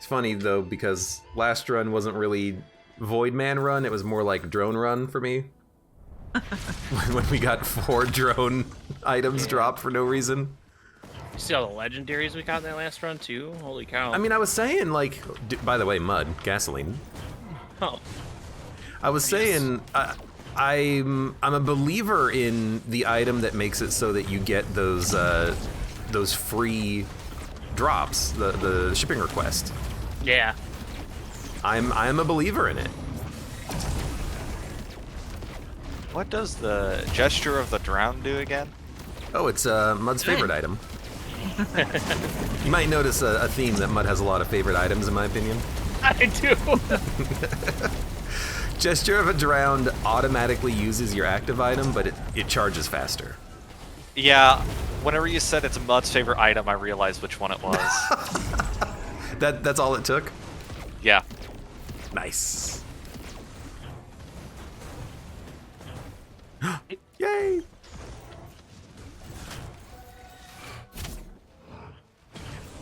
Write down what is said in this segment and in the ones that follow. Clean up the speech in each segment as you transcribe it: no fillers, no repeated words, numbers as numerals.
It's funny, though, because last run wasn't really Void Man run, it was more like drone run for me. When we got 4 drone items dropped for no reason. You see all the legendaries we got in that last run, too? Holy cow. I mean, I was saying, like... by the way, Mud, gasoline. Oh. I was saying... I'm a believer in the item that makes it so that you get those free drops, the shipping request. Yeah. I'm a believer in it. What does the gesture of the drown do again? Oh, it's Mud's favorite item. You might notice a theme that Mud has a lot of favorite items, in my opinion. I do. Gesture of a Drowned automatically uses your active item, but it charges faster. Yeah, whenever you said it's Mud's favorite item, I realized which one it was. That's all it took? Yeah. Nice. Yay!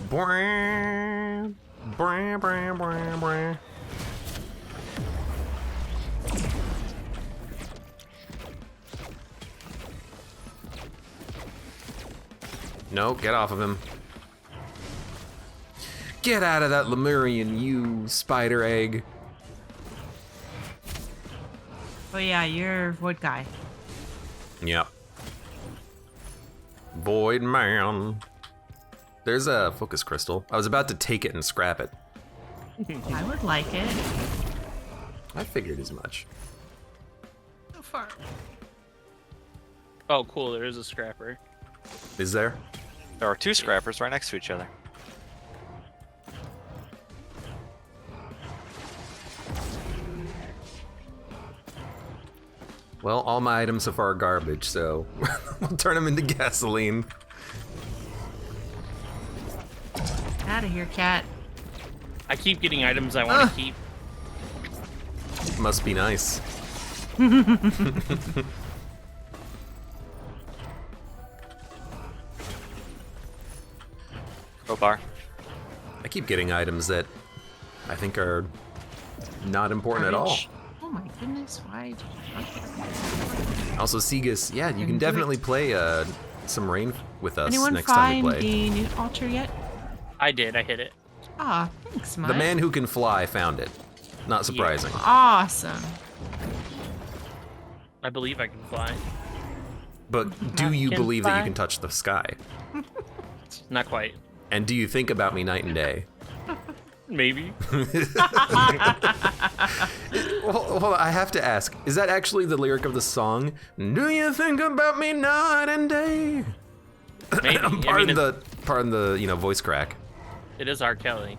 Bram, bram, bram, bram, bram. No, get off of him. Get out of that Lemurian, you spider egg. Oh yeah, you're Void guy. Yep. Void Man. There's a focus crystal. I was about to take it and scrap it. I would like it. I figured as much. So far. Oh, cool. There is a scrapper. Is there? There are 2 scrappers right next to each other. Well, all my items so far are garbage, so we'll turn them into gasoline. Out of here, cat. I keep getting items I want to keep. Must be nice. Crowbar. I keep getting items that I think are not important at all. Garbage. Oh my goodness, why? Also, Segus, yeah, you can definitely play some rain with us Anyone next time find we play. the new altar yet? I did. I hit it. Ah, thanks, Mud. The man who can fly found it. Not surprising. Awesome. I believe I can fly. But do you Can believe that you fly. can touch the sky? Not quite. And do you think about me night and day? Maybe. Well, I have to ask, is that actually the lyric of the song? Do you think about me night and day? Maybe. Pardon the voice crack. It is R. Kelly.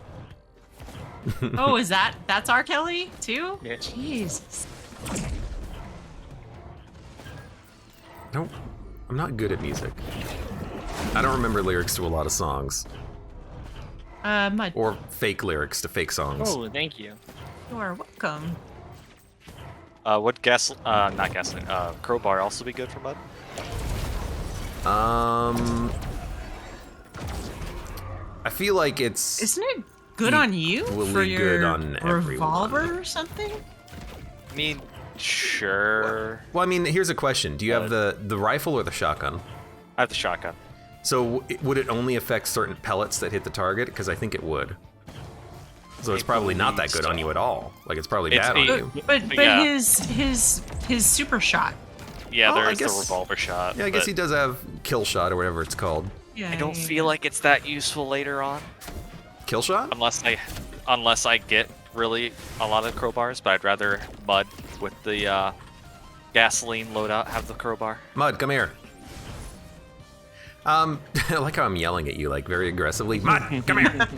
Oh, that's R. Kelly too? Yeah. Jesus. No, I'm not good at music. I don't remember lyrics to a lot of songs. Mud. Or fake lyrics to fake songs. Oh, thank you. You are welcome. Would not gasoline, crowbar also be good for Mud? I feel like it's... Isn't it good on you equally for your good on revolver everyone. or something? I mean, sure. Well, I mean, here's a question. Do you have the rifle or the shotgun? I have the shotgun. So would it only affect certain pellets that hit the target? Because I think it would. So it's probably not that good on you at all. Like, it's probably bad on you. But Yeah. his super shot. Yeah, Oh, I there's guess- the revolver shot. Yeah, I guess but he does have kill shot or whatever it's called. Yeah. I don't feel like it's that useful later on, Kill shot? unless I get really a lot of crowbars. But I'd rather Mud with the gasoline loadout have the crowbar. Mud, come here. I like how I'm yelling at you, like, very aggressively. Mud, come here.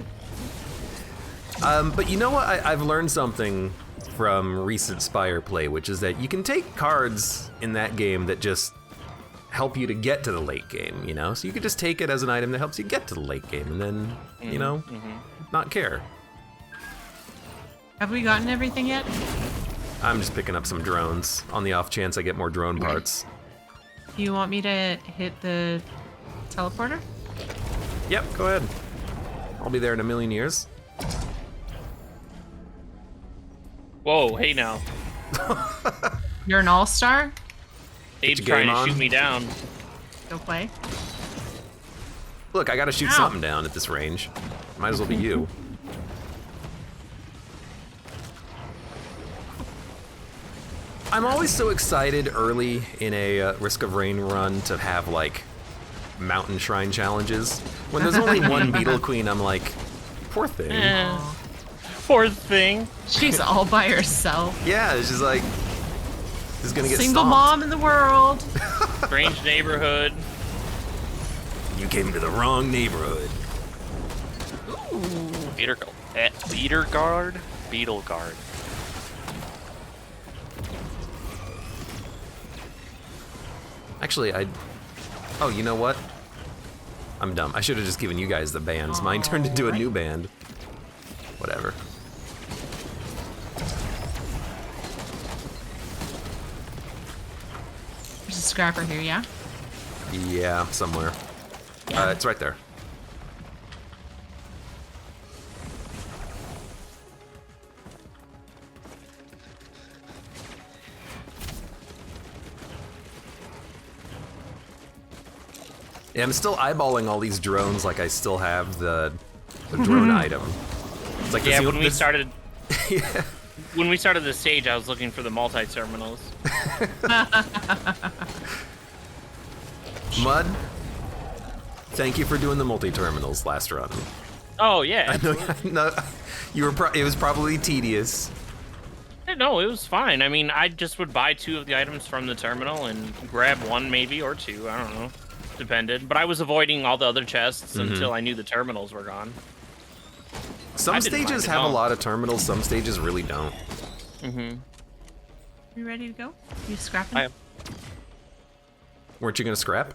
But you know what? I've learned something from recent Spire play, which is that you can take cards in that game that just help you to get to the late game, you know? So you could just take it as an item that helps you get to the late game and then, you know, not care. Have we gotten everything yet? I'm just picking up some drones on the off chance I get more drone parts. Do you want me to hit the teleporter? Yep, go ahead. I'll be there in a million years. Whoa, hey now. You're an all-star? Abe's your trying game to on. shoot me down. Go play. Look, I gotta shoot Ow. something down at this range. Might as well be you. I'm always so excited early in a Risk of Rain run to have like mountain shrine challenges. When there's only one Beetle Queen, I'm like, poor thing. Aw. Poor thing. She's all by herself. Yeah, it's just like, is gonna get Single stomped. mom in the world. Strange neighborhood. You came to the wrong neighborhood. Leader guard? Beetle guard. Actually, oh, you know what? I'm dumb. I should have just given you guys the bands. Mine turned into a new band. Whatever. There's a scrapper here, yeah? Yeah, somewhere. Yeah. It's right there. Yeah, I'm still eyeballing all these drones like I still have the drone item. It's like Yeah, this- when we this- started yeah. when we started the stage, I was looking for the multi-terminals. Mud, thank you for doing the multi-terminals last run. Oh yeah. I know, no, you were. It was probably tedious. No, it was fine. I mean, I just would buy 2 of the items from the terminal and grab 1 maybe or 2. I don't know. Depended. But I was avoiding all the other chests until I knew the terminals were gone. Some I didn't mind stages it have a all. lot of terminals. Some stages really don't. You ready to go? You scrapping? I am. Weren't you gonna scrap?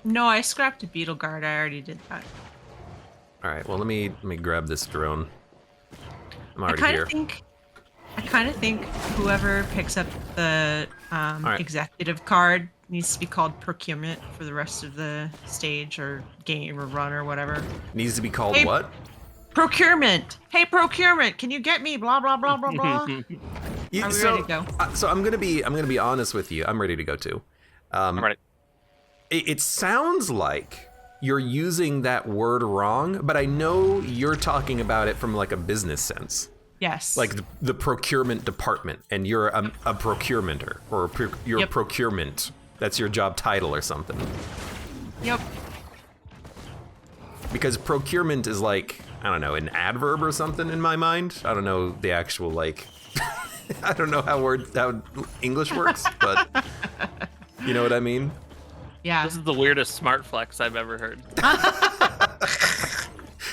No, I scrapped a beetle guard. I already did that. All right. Well, let me grab this drone. I'm I already kind here. of think whoever picks up the right. executive card needs to be called procurement for the rest of the stage or game or run or whatever. Needs to be called Hey. what? Procurement. Hey, procurement. Can you get me? Blah blah blah blah blah. You- Are we so, ready to go? So I'm gonna be honest with you. I'm ready to go too. I'm ready. It sounds like you're using that word wrong, but I know you're talking about it from like a business sense, Yes. like the procurement department, and you're a procurementer or you're Yep. procurement. That's your job title or something. Yep. Because procurement is like, I don't know, an adverb or something in my mind. I don't know the actual like, I don't know how English works, but you know what I mean? Yeah. This is the weirdest smart flex I've ever heard.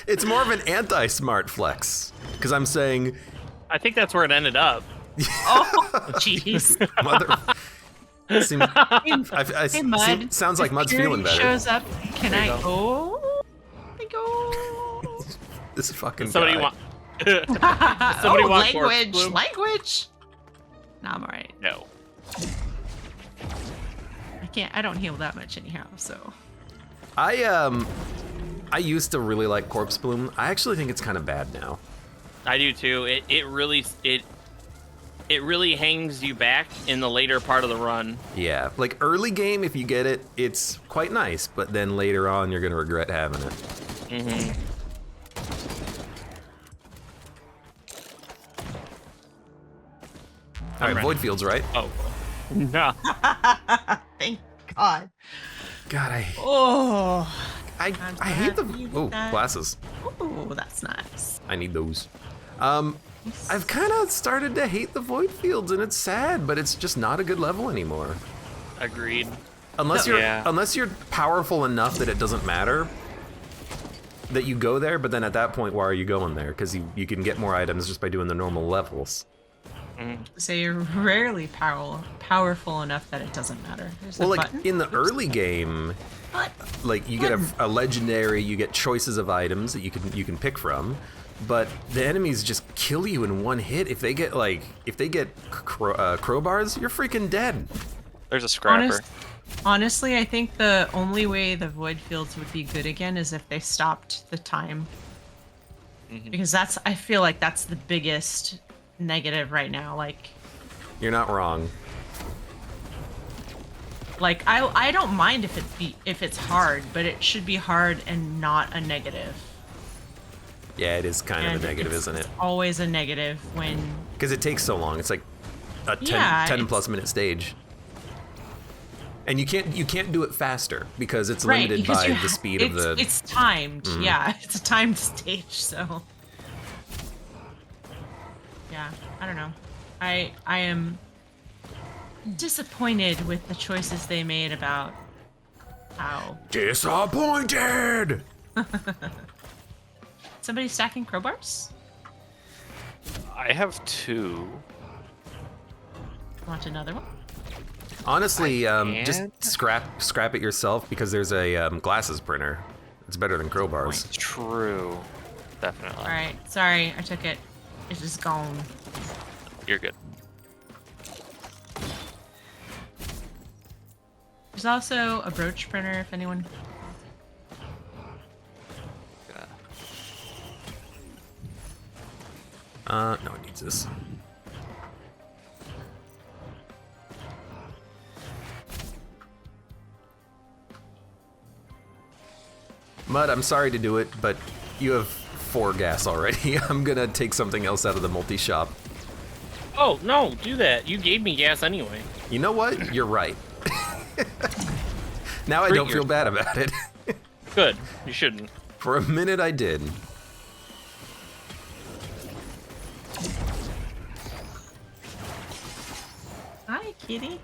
It's more of an anti-smart flex because I'm saying, I think that's where it ended up. Oh, jeez. mother. Hey, Mud. Sounds like if Mud's Purity feeling better. shows up. Can There I you go? I go. This fucking Somebody guy. want. Somebody want language. Quark Bloom? Language. No, I'm alright. No. I don't heal that much anyhow, so. I used to really like Corpse Bloom. I actually think it's kind of bad now. I do too. It really hangs you back in the later part of the run. Yeah, like early game, if you get it, it's quite nice, but then later on, you're gonna regret having it. Mm-hmm. All right, ready. Void Fields, right? Oh. No. Thank God. God, Oh. I hate the glasses. Oh, that's nice. I need those. I've kind of started to hate the Void Fields, and it's sad, but it's just not a good level anymore. Agreed. Unless you're powerful enough that it doesn't matter that you go there, but then at that point, why are you going there? Because you can get more items just by doing the normal levels. So you're rarely powerful enough that it doesn't matter. There's Well, a like button. in the early game, What? like you get a legendary, you get choices of items that you can pick from, but the enemies just kill you in one hit. If they get crowbars, you're freaking dead. There's a scrapper. Honestly, I think the only way the Void Fields would be good again is if they stopped the time. Because I feel like that's the biggest negative right now. You're not wrong. Like I don't mind if it's hard, but it should be hard and not a negative. Yeah, it is kind of And a negative, it's isn't it? Always a negative when. Because it takes so long. It's like a 10, Yeah, 10 plus minute stage. And you can't do it faster because it's Right, limited because by you the speed of the. It's timed. Mhm. Yeah, it's a timed stage. So. Yeah, I don't know. I am disappointed with the choices they made about how. Disappointed. Somebody stacking crowbars? I have 2. Want another one? Honestly, I just can. scrap it yourself because there's a glasses printer. It's better than crowbars. True. Definitely. All right. Sorry, I took it. It's just gone. You're good. There's also a brooch printer if anyone. No, it needs this. Mud, I'm sorry to do it, but you have 4 gas already. I'm gonna take something else out of the multi-shop. Oh, no, do that. You gave me gas anyway. You know what? You're right. Now I don't feel bad about it. Good. You shouldn't. For a minute I did. Hi, kitty.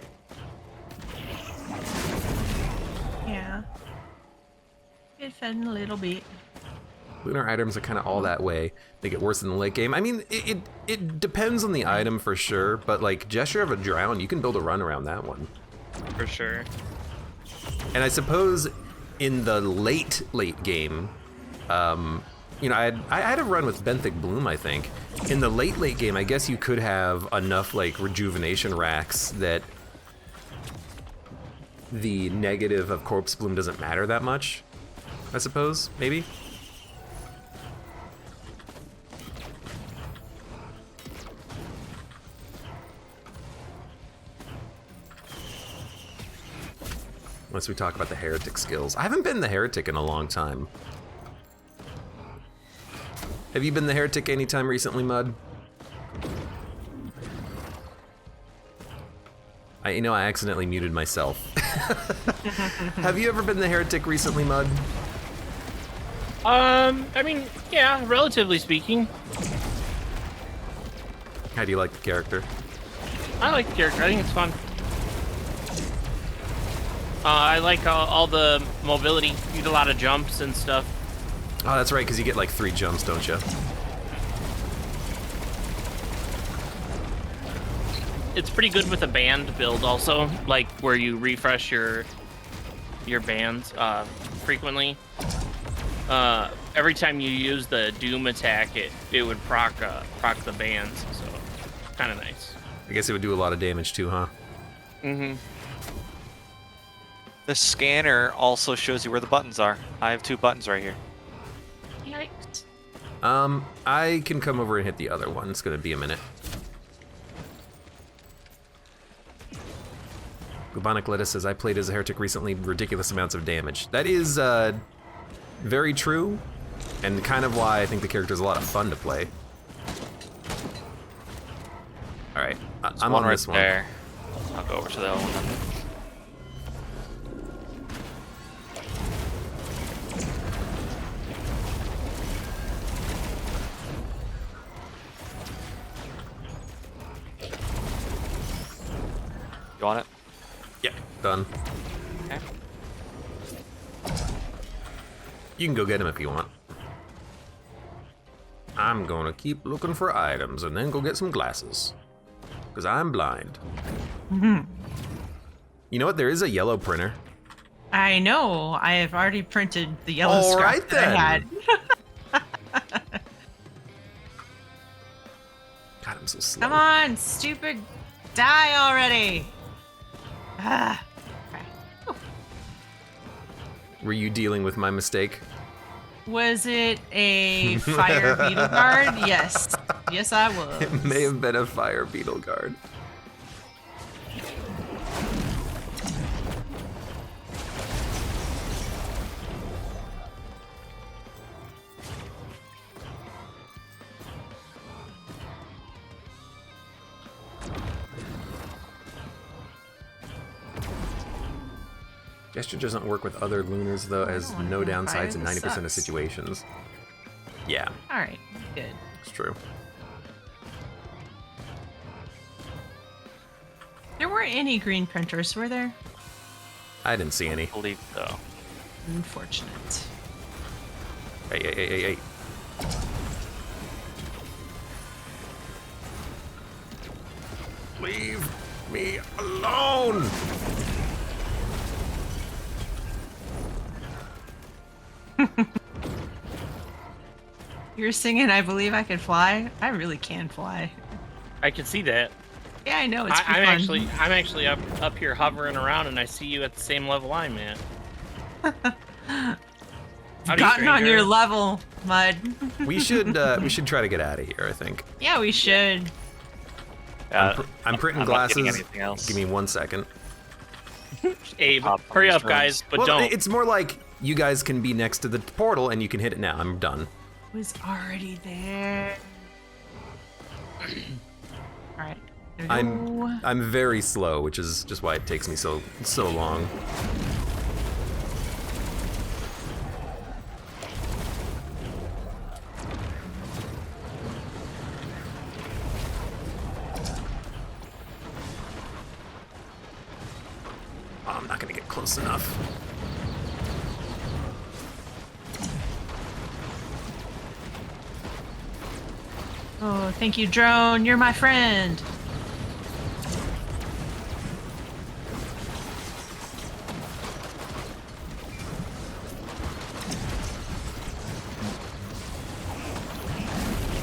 Yeah. Get fed in a little bit. Lunar items are kind of all that way. They get worse in the late game. I mean, it depends on the item for sure, but like Gesture of a Drown, you can build a run around that one. For sure. And I suppose in the late game, you know, I had a run with Benthic Bloom, I think. In the late game, I guess you could have enough like rejuvenation racks that the negative of Corpse Bloom doesn't matter that much, I suppose, maybe? Unless we talk about the Heretic skills. I haven't been the Heretic in a long time. Have you been the Heretic anytime recently, Mud? You know, I accidentally muted myself. Have you ever been the Heretic recently, Mud? I mean, yeah, relatively speaking. How do you like the character? I like the character. I think it's fun. I like all the mobility. You get a lot of jumps and stuff. Oh, that's right, because you get like 3 jumps, don't you? It's pretty good with a band build also, like where you refresh your bands frequently. Every time you use the Doom attack, it would proc the bands, so kind of nice. I guess it would do a lot of damage too, huh? Mm-hmm. The scanner also shows you where the buttons are. I have 2 buttons right here. Yikes. I can come over and hit the other one. It's gonna be a minute. Gubonic Lettuce says, I played as a Heretic recently, ridiculous amounts of damage. That is, very true, and kind of why I think the character is a lot of fun to play. Alright, I'm on this one. There. I'll go over to that one then. You want it? Yep, done. Okay. You can go get him if you want. I'm gonna keep looking for items and then go get some glasses. Because I'm blind. You know what? There is a yellow printer. I know. I have already printed the yellow All scrap right, that I had. God, I'm so slow. Come on, stupid. Die already. Ah. Okay. Whew. Were you dealing with my mistake? Was it a fire beetle guard? Yes. Yes, I was. It may have been a fire beetle guard. Gesture doesn't work with other lunars, though, as wanna no go fire, downsides in this 90% of sucks. situations. Yeah, All right, good. it's true. There weren't any green printers, were there? I didn't see any. I believe so. Unfortunate. Hey. Leave me alone! You're singing I Believe I Could Fly? I really can fly. I can see that. Yeah, I know, it's I'm pretty fun. actually up here hovering around, and I see you at the same level I'm at. Howdy, Gotten on stranger. your level, Mud. We should try to get out of here, I think. Yeah, we should. I'm printing I'm not getting glasses. anything else. Give me 1 second. Abe, Pop on hurry these up, rooms. guys, but Well, don't. it's more like you guys can be next to the portal and you can hit it now. I'm done. It was already there. Alright. There we go. I'm very slow, which is just why it takes me so long. Oh, I'm not gonna get close enough. Oh, thank you, drone. You're my friend.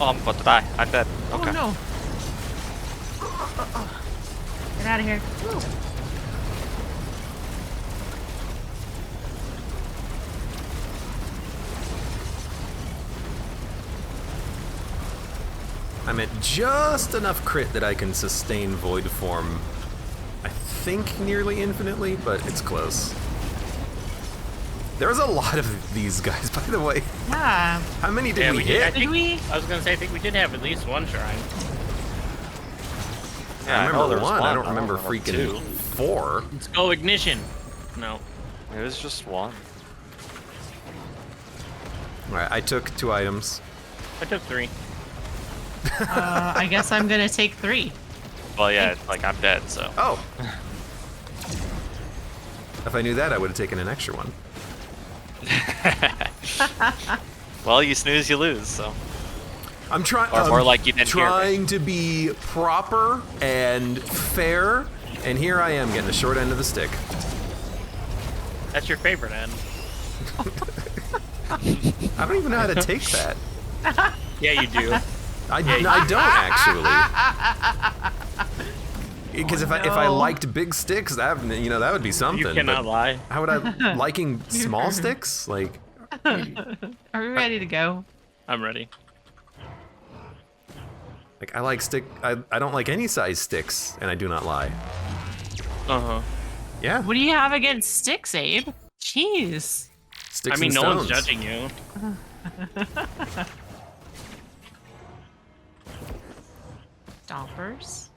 Oh, I'm about to die. I'm dead. Okay. Oh no. Get out of here. Woo. I'm at just enough crit that I can sustain void form, I think nearly infinitely, but it's close. There's a lot of these guys, by the way. Yeah. How many did Yeah, we we did. hit? Did we? I was gonna say, I think we did have at least one shrine. Yeah, I know remember there's one. I don't remember two. freaking 4. Let's go ignition. No. It was just one. All right, I took 2 items. I took 3. I guess I'm gonna take 3. Well, yeah, like I'm dead, so. Oh. If I knew that, I would have taken an extra one. Well, you snooze, you lose, so. I'm trying. Or more like you didn't hear me. trying to be proper and fair, and here I am getting the short end of the stick. That's your favorite end. I don't even know how to take that. Yeah, you do. I don't actually. Because if I no. liked big sticks, that that would be something. You cannot but lie. How would I liking small sticks? Like, Are we ready to go? I'm ready. I like stick. I don't like any size sticks, and I do not lie. Uh-huh. Yeah. What do you have against sticks, Abe? Jeez. Sticks I mean, and no one's stones. judging you. Stompers.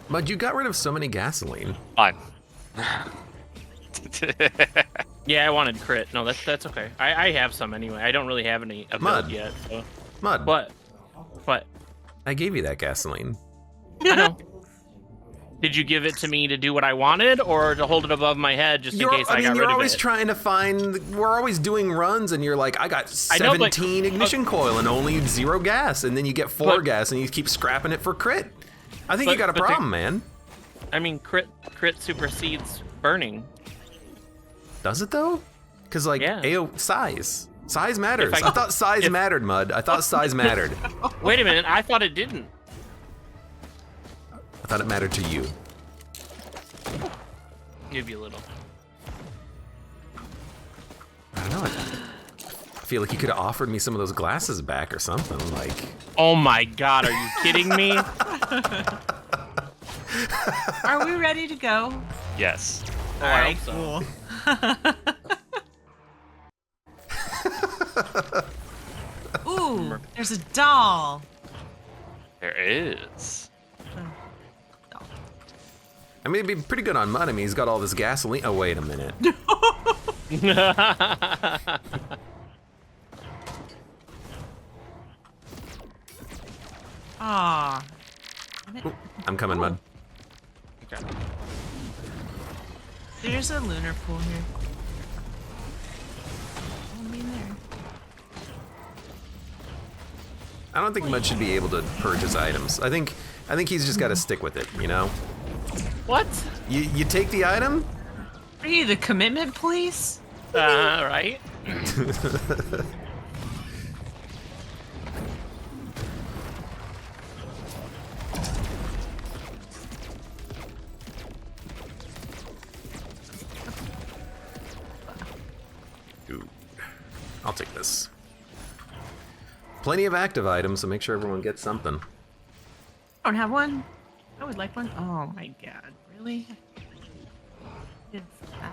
But you got rid of so many gasoline. Fine. Yeah, I wanted crit. No, that's okay. I have some anyway. I don't really have any of Mud. those yet. So. Mud. What? What? I gave you that gasoline. I know. Did you give it to me to do what I wanted, or to hold it above my head just in case I got rid you're of always it? trying to find. We're always doing runs, and you're like, I got I know, but- 17 ignition coil and only 0 gas, and then you get 4 But- gas, and you keep scrapping it for crit. I think you But- got a but the- problem, man. I mean, crit supersedes burning. Does it though? Because like Yeah. size matters. If I thought size mattered, Mud. I thought size mattered. Wait a minute, I thought it didn't. I thought it mattered to you. Give you a little. I don't know. I feel like you could have offered me some of those glasses back or something. Like, Oh my god, are you kidding me? Are we ready to go? Yes. Oh, All I right, hope cool. Ooh, there's a doll. There is. Doll. I mean, it'd be pretty good on Mud. I mean, he's got all this gasoline. Oh, wait a minute. Aw. Ooh, I'm coming, Mud. Okay. There's a lunar pool here. I mean there. I don't think Mud should be able to purge his items. I think he's just got to stick with it, you know? What? You take the item? Are you the commitment police? Right? Ooh. I'll take this. Plenty of active items, so make sure everyone gets something. I don't have one. I would like one. Oh my god, really? Did that?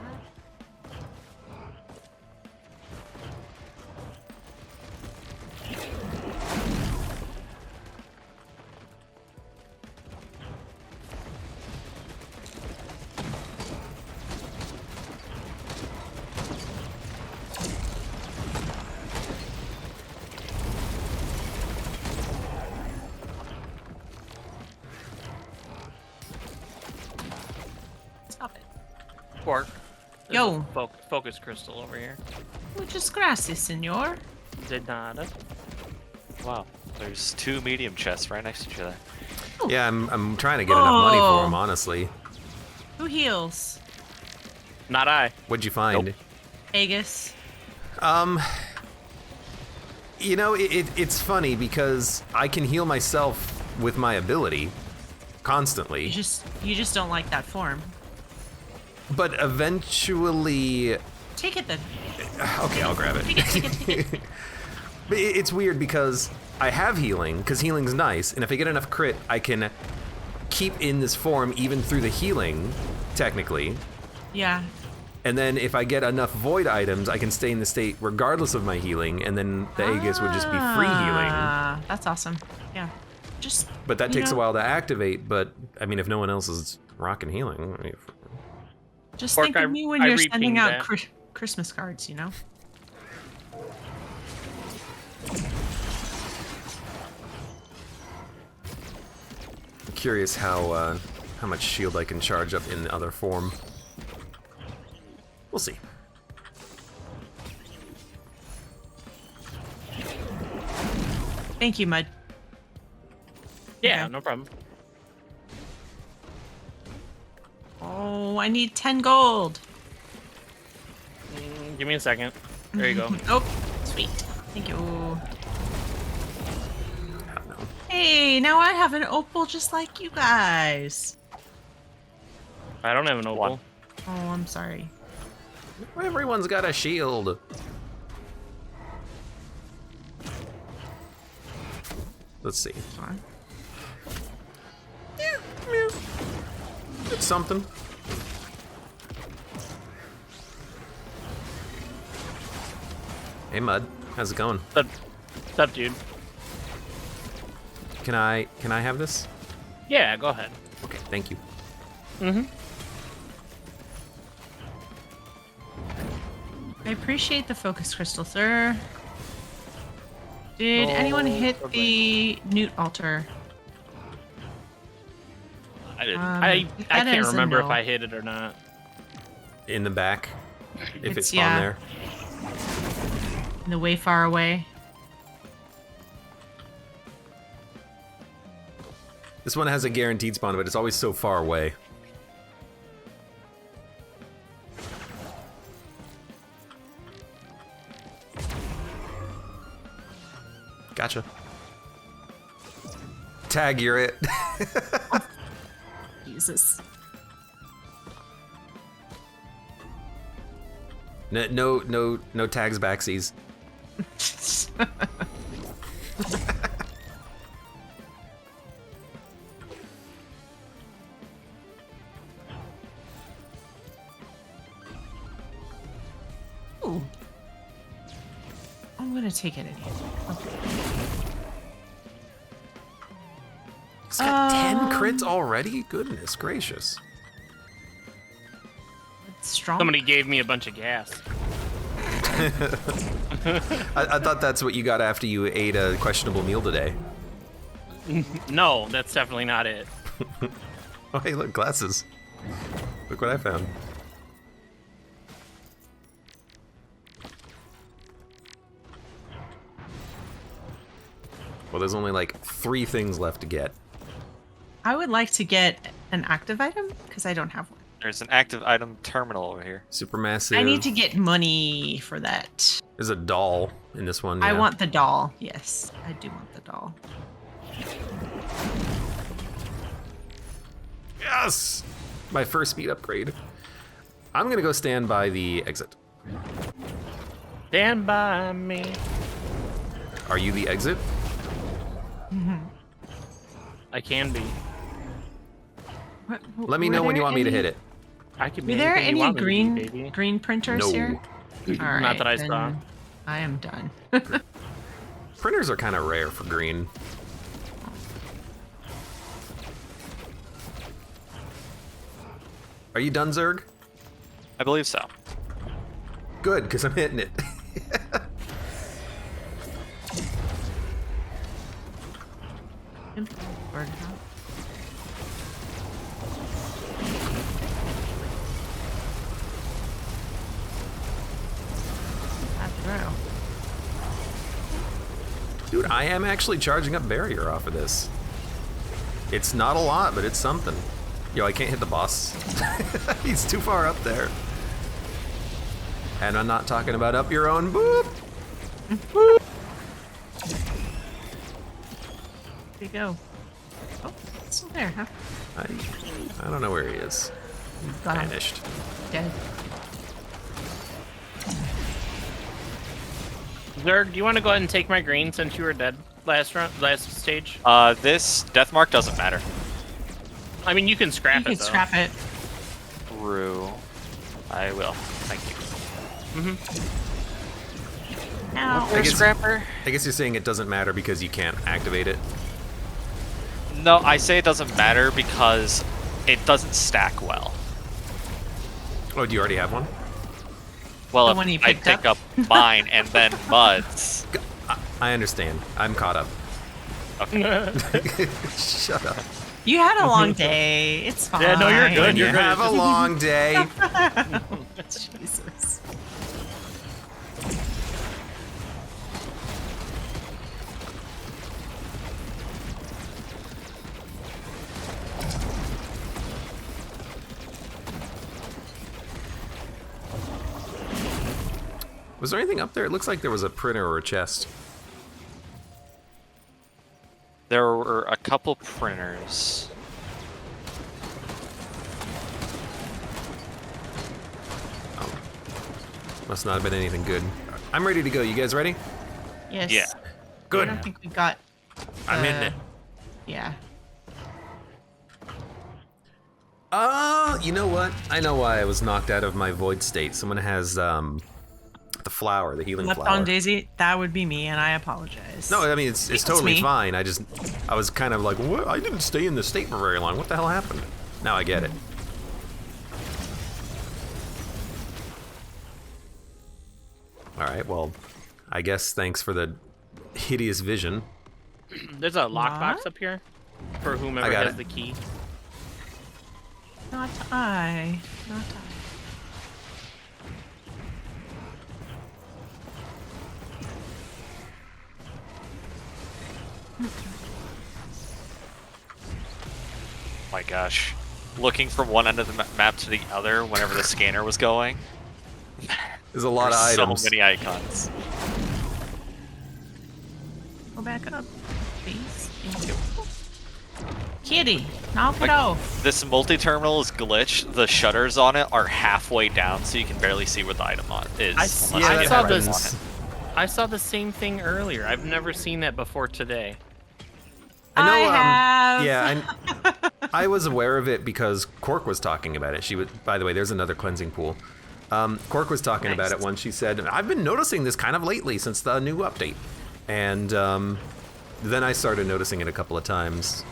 Stop it. Quark. There's Yo. a focus crystal over here. Muchas gracias, senor. Did not. Wow. There's 2 medium chests right next to each other. Yeah, I'm trying to get enough money for him, honestly. Who heals? Not I. What'd you find? Nope. Aegis. You know, it's funny because I can heal myself with my ability constantly, You just don't like that form. but eventually... Take it then. Okay, I'll grab it. Take it. But it's weird because I have healing, because healing's nice, and if I get enough crit, I can keep in this form even through the healing, technically. Yeah. And then if I get enough void items, I can stay in the state regardless of my healing, and then the Aegis would just be free healing. That's awesome. Yeah. Just. But that you takes a know, while to activate, but I mean, if no one else is rocking healing, I mean, Just Quark, think of me when I you're sending repinged out that. Christmas cards, you know? I'm curious how much shield I can charge up in the other form. We'll see. Thank you, Mud. Yeah, Okay. no problem. Oh, I need 10 gold. Give me a second. There you go. Oh, sweet. Thank you. I don't know. Hey, now I have an opal just like you guys. I don't have an opal. Oh, I'm sorry. Everyone's got a shield. Let's see. Hold on. It's something. Hey, Mud. How's it going? What's up, dude? Can I have this? Yeah, go ahead. Okay, thank you. Mm-hmm. I appreciate the focus crystal, sir. Did No anyone hit problem. the newt altar? I didn't. Um, I that can't is a remember if no. I hit it or not. In the back, if It's- it's yeah. on there. In the way far away. This one has a guaranteed spawn, but it's always so far away. Gotcha. Tag, you're it. Jesus. No tags backsies. Ooh. I'm gonna take it anyway. Okay. He's got 10 crits already? Goodness gracious. It's strong. Somebody gave me a bunch of gas. I thought that's what you got after you ate a questionable meal today. No, that's definitely not it. Oh, hey, look, glasses. Look what I found. Well, there's only like 3 things left to get. I would like to get an active item because I don't have one. There's an active item terminal over here. Supermassive. I need to get money for that. There's a doll in this one. I yeah. want the doll. Yes, I do want the doll. Yes! My first speed upgrade. I'm gonna go stand by the exit. Stand by me. Are you the exit? I can be. Let me know when you want me to hit it. I can be. Were there anything you any want me to be, green baby. green printers No. here? All right, Not that I then saw. I am done. Printers are kind of rare for green. Are you done, Zerg? I believe so. Good, because I'm hitting it. Word it out. That throw. Dude, I am actually charging up barrier off of this. It's not a lot, but it's something. Yo, I can't hit the boss. He's too far up there. And I'm not talking about up your own boop. Boop. There you go. Oh, it's still there, huh? I don't know where he is. Gone. Vanished. Dead. Zerg, do you want to go ahead and take my green since you were dead last stage? This death mark doesn't matter. I mean, you can scrap You it can though. scrap it. True. I will. Thank you. Ow. I guess- Scrapper? I guess you're saying it doesn't matter because you can't activate it. No, I say it doesn't matter because it doesn't stack well. Oh, do you already have one? Well, The if one you I picked pick up mine and then Mud's. I understand. I'm caught up. Okay. Shut up. You had a long day. It's fine. Yeah, no, you're good. When you You're good. have a long day. Jesus. Was there anything up there? It looks like there was a printer or a chest. There were a couple printers. Oh. Must not have been anything good. I'm ready to go. You guys ready? Yes. Yeah. I Good. don't think we got. I'm hitting it. Yeah. You know what? I know why I was knocked out of my void state. Someone has the flower, the healing Left flower. on Daisy. That would be me, and I apologize. No, I mean it's It's totally me. fine. I was kind of like, what? I didn't stay in this state for very long. What the hell happened? Now I get it. All right. Well, I guess thanks for the hideous vision. There's a lockbox What? up here for whomever I got has it. the key. Not I. Not I. My gosh. Looking from one end of the map to the other whenever the scanner was going. There's a lot of There's items. so many icons. Go back up, please. Thank you. Kitty, knock it Like- off. This multi-terminal is glitched. The shutters on it are halfway down, so you can barely see what the item on is. I s- unless yeah, you that get saw right this- on it. I saw the same thing earlier. I've never seen that before today. I have. Yeah, I was aware of it because Quark was talking about it. By the way, there's another cleansing pool. Quark was talking about it once. She said, I've been noticing this kind of lately since the new update. And then I started noticing it a couple of times.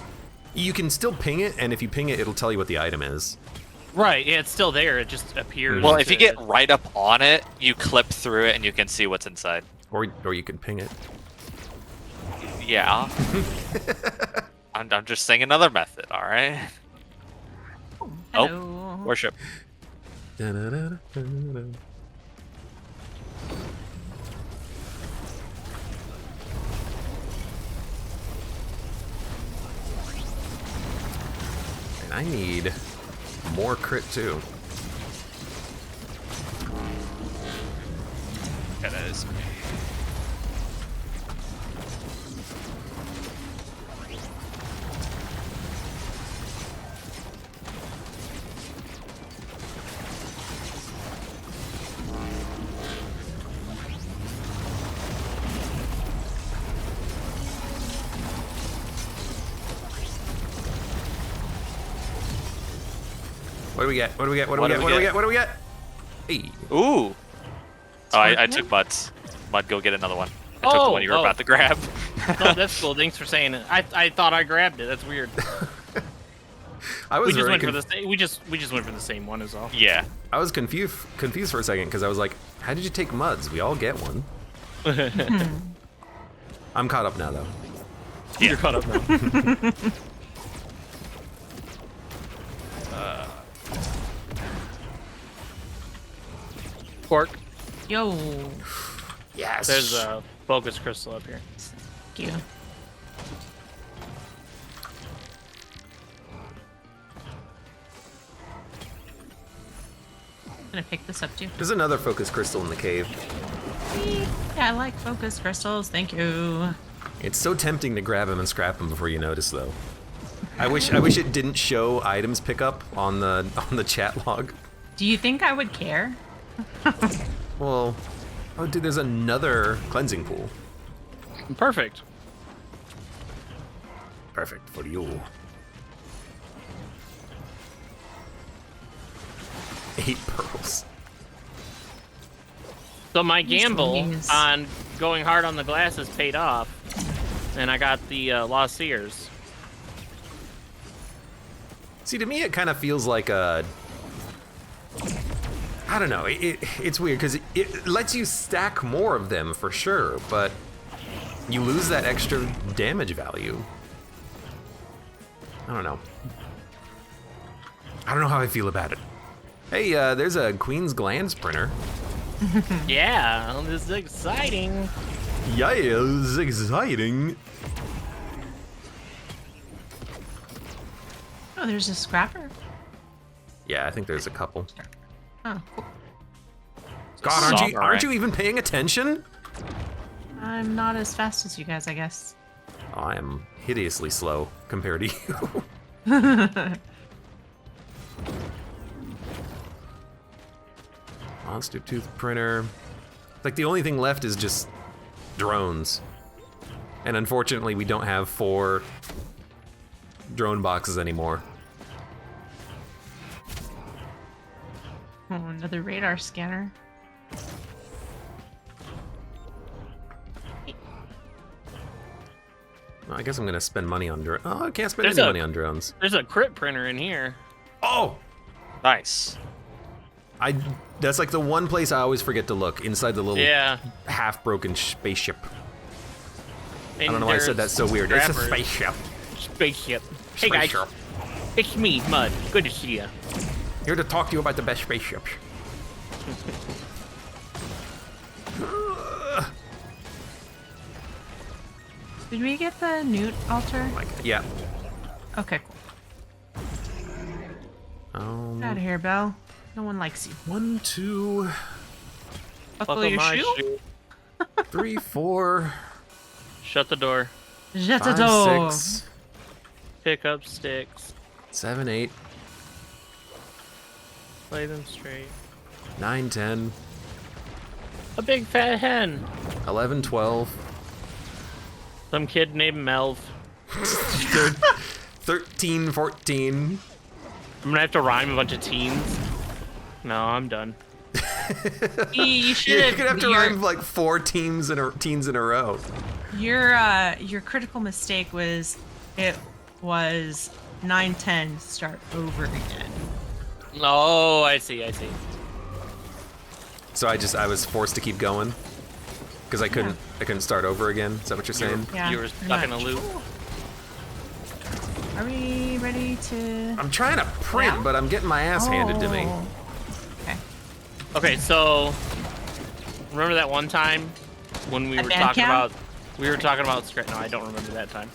You can still ping it, and if you ping it, it'll tell you what the item is. Right, yeah, it's still there. It just appears. Well, if you get right up on it, you clip through it and you can see what's inside. Or you can ping it. Yeah. I'm just saying another method, all right? Hello. Oh, worship. Da-da-da-da-da-da. And I need more crit too. Yeah, that is me. What do we get? What do we get? What do we get? What do we get? What do we get? Hey. Ooh. Oh, I took Mud's. Mud, go get another one. I took the one you were about to grab. Oh, that's cool. Thanks for saying it. I thought I grabbed it. That's weird. I was We just very went for the same. We just went for the same one as all. Yeah. I was confused for a second because I was like, how did you take Muds? We all get one. I'm caught up now though. Yeah. You're caught up now. Quark, Yo. Yes. there's a focus crystal up here. Thank you. I'm gonna pick this up too. There's another focus crystal in the cave. Yeah, I like focus crystals. Thank you. It's so tempting to grab them and scrap them before you notice, though. I wish it didn't show items pickup on the chat log. Do you think I would care? Well, oh dude, there's another cleansing pool. Perfect. Perfect for you. 8 pearls. So my gamble Jeez. on going hard on the glasses paid off, and I got the Lost Seers. See, to me, it kind of feels like a. I don't know. It's weird because it lets you stack more of them for sure, but you lose that extra damage value. I don't know. I don't know how I feel about it. Hey, there's a Queen's Glands printer. Yeah, this is exciting. Yeah, this is exciting. Oh, there's a scrapper. Yeah, I think there's a couple. Oh, cool. God, aren't Samurai. you even paying attention? I'm not as fast as you guys, I guess. Oh, I am hideously slow compared to you. Monster tooth printer. Like the only thing left is just drones. And unfortunately we don't have 4 drone boxes anymore. Oh, another radar scanner. Well, I guess I'm gonna spend money on drones. Oh, I can't spend any money on drones. There's a crit printer in here. Oh! Nice. That's like the one place I always forget to look, inside the little Yeah. half-broken spaceship. I And don't know why I said that so weird. It's a scrappers. spaceship. Spaceship. Hey guys, Spaceship. it's me, Mud. Good to see you. Here to talk to you about the best spaceships. Did we get the newt altar? Yeah. Okay, cool. Get out of here, Belle. No one likes you. 1, 2, Buckle your shoe. 3, 4, Shut the door. 5, 6, Pick up sticks. 7, 8, Lay them straight. 9, 10. A big fat hen. 11, 12. Some kid named Melv. 13, 14. I'm gonna have to rhyme a bunch of teens. No, I'm done. You should Yeah, you're gonna have to rhyme like 4 teens in a row. Your critical mistake was it was 9-10 start over again. Oh, I see. So I was forced to keep going because I couldn't start over again. Is that what you're saying? Yeah, You were pretty stuck in a much. loop. Are we ready to? I'm trying to print, Yeah? but I'm getting my ass handed to me. Oh. Okay. Okay, so remember that one time when we At were band talking camp? about no, I don't remember that time.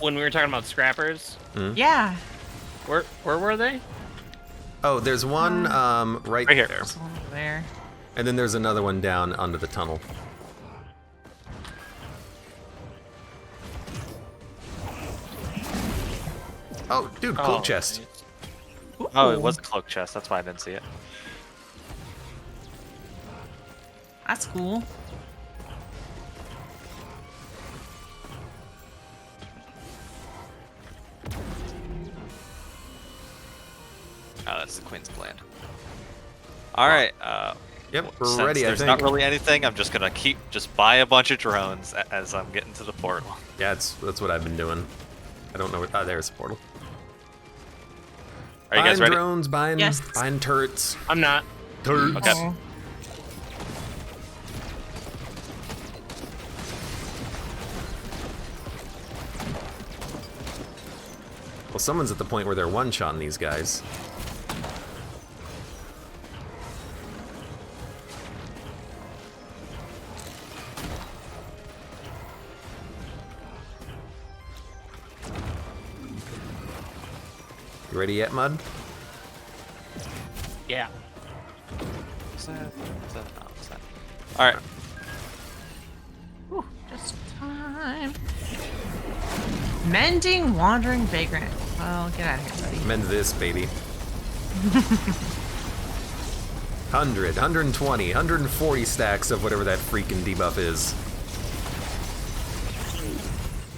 When we were talking about scrappers, Yeah. where were they? Oh, there's one right here. there, There's one over there. and then there's another one down under the tunnel. Oh, dude, cloak chest. Oh, it Ooh, was a cloak chest. That's why I didn't see it. That's cool. Oh, that's the Queen's Gland. All right. Yep, we're Since ready. I there's think. not really anything, I'm just gonna just buy a bunch of drones as I'm getting to the portal. Yeah, that's what I've been doing. I don't know what. Oh, there's the portal. Are you guys buying ready? drones, buying Yes. turrets. I'm not. Turrets. Okay. Oh. Well, someone's at the point where they're one-shotting these guys. You ready yet, Mud? Yeah. What's that? No, what's that? All right. Whew, just time. Mending wandering vagrant. Well, get out of here, buddy. Mend this, baby. 100, 120, 140 stacks of whatever that freaking debuff is.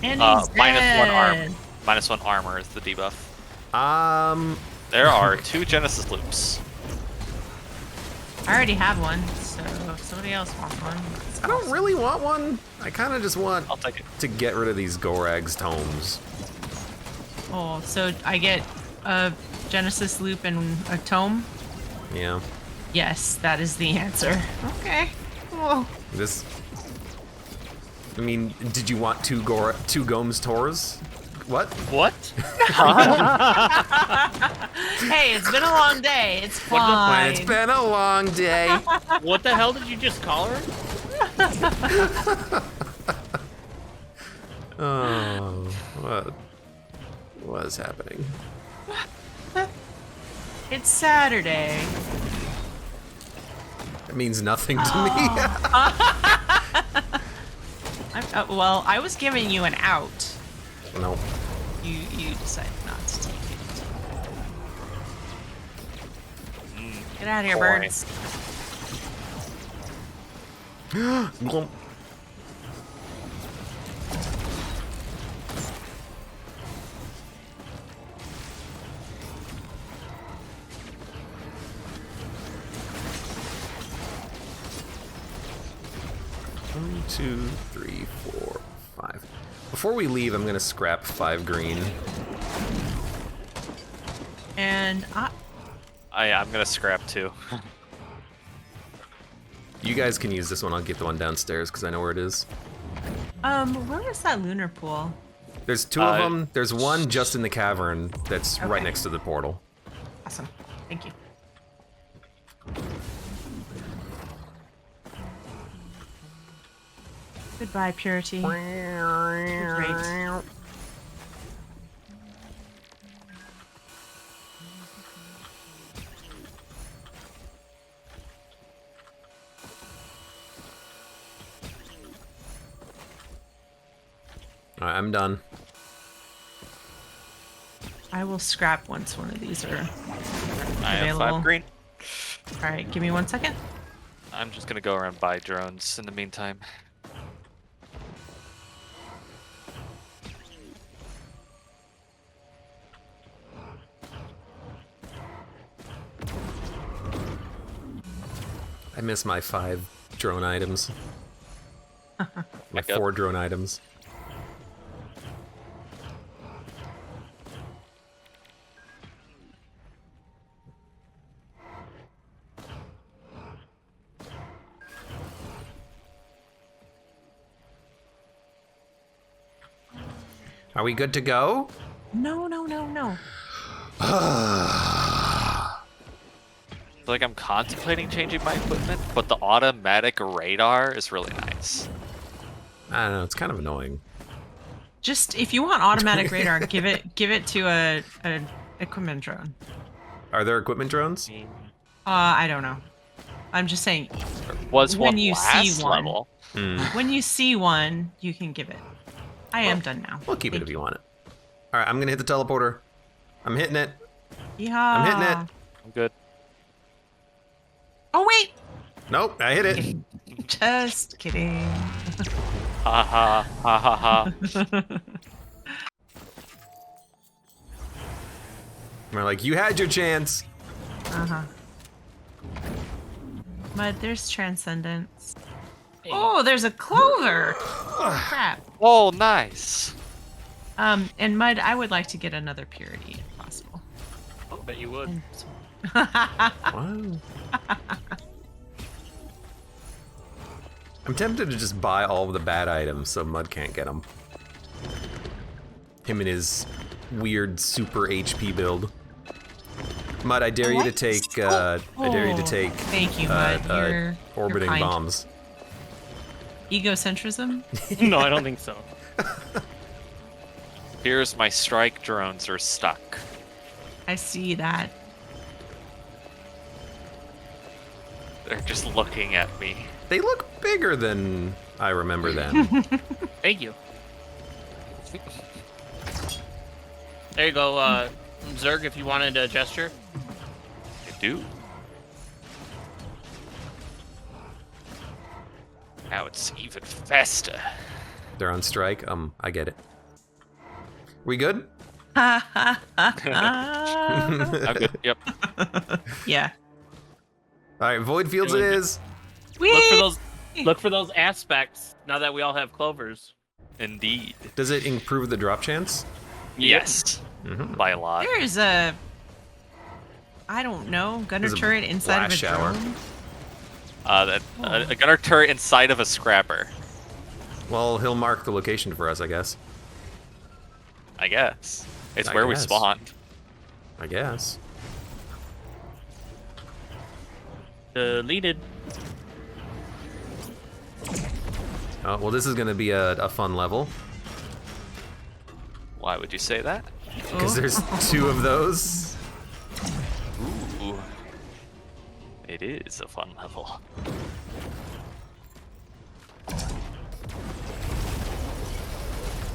And he's dead. -1 armor is the debuff. There There are 2 Genesis loops. I already have one, so if somebody else wants one. I don't really want one. I kind of just want I'll take it. to get rid of these Gorag's tomes. Oh, so I get a Genesis loop and a tome? Yeah. Yes, that is the answer. Okay. Cool. This. I mean, did you want two Gomes Tors? What? What? Hey, it's been a long day. It's What the- fine. It's been a long day. What the hell did you just call her? Oh, what is happening? It's Saturday. It means nothing to me. Well, I was giving you an out. No. You decided not to take it. Get out of here, Boy. birds. Glump. One, 2, 3, 4, 5. Before we leave, I'm gonna scrap 5 green. And I'm gonna scrap 2. You guys can use this one. I'll get the one downstairs because I know where it is. where was that lunar pool? There's 2 of them. There's one just in the cavern that's right Okay. next to the portal. Awesome. Thank you. Goodbye, Purity. You're great. Alright, I'm done. I will scrap once one of these are I have available. 5 green. All right, give me 1 second. I'm just gonna go around and buy drones in the meantime. I miss my 5 drone items. My Yep. 4 drone items. Are we good to go? No, no, no, no. I feel like I'm contemplating changing my equipment, but the automatic radar is really nice. I don't know, it's kind of annoying. Just if you want automatic radar, give it to a equipment drone. Are there equipment drones? I don't know. I'm just saying, There was When one you last see one. level. when you see one, you can give it. I am done now. We'll keep it Thank if you want it. All right, I'm gonna hit the teleporter. I'm hitting it. Yeah. I'm hitting it. I'm good. Oh wait, Nope, I hit it. just kidding. Ha ha ha ha ha. We're like, you had your chance. Mud, there's transcendence. Oh, there's a clover. Oh, crap. Oh, nice. And Mud, I would like to get another purity if possible. I bet you would. Wow. I'm tempted to just buy all of the bad items so Mud can't get them. Him and his weird super HP build. Mud, I dare you to What? take. I dare you to take. Thank you, Mud. You're orbiting kind. bombs. Egocentrism? No, I don't think so. Here's my strike drones are stuck. I see that. They're just looking at me. They look bigger than I remember them. Thank you. There you go, Zerg, if you wanted a gesture. I do. Now it's even faster. They're on strike. I get it. We good? I'm good. Yep. Yeah. All right, void fields it is. Look for those aspects now that we all have clovers. Indeed. Does it improve the drop chance? Yes. By a lot. There is a, I don't know, gunner There's a turret inside of a blast shower. drone. A gunner turret inside of a scrapper. Well, he'll mark the location for us, I guess. I guess. It's I where we guess. spawned. I guess. Deleted. Oh, well, this is going to be a fun level. Why would you say that? Because there's 2 of those. Ooh. It is a fun level.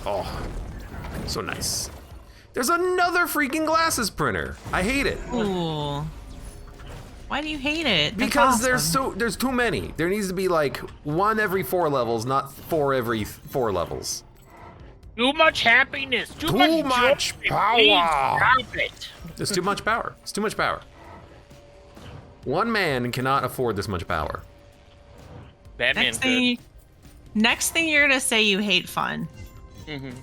Oh, so nice. There's another freaking glasses printer. I hate it. Ooh. Why do you hate it? That's Because awesome. there's too many. There needs to be like 1 every 4 levels, not 4 every 4 levels. Too much happiness. Too Too much much joy. power. Please stop it. There's too much power. It's too much power. One man cannot afford this much power. Batman Next thing you're gonna say you hate fun. could.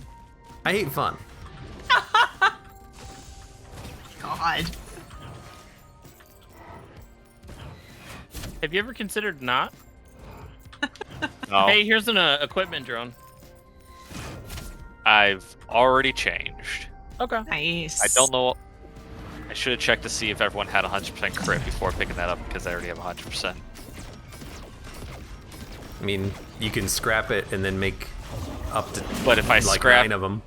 I hate fun. God. Have you ever considered not? No, Hey, here's an equipment drone. I've already changed. Okay. Nice. I don't know. I should have checked to see if everyone had 100% crit before picking that up because I already have 100%. I mean, you can scrap it and then make up to But if I like scrap, 9 of them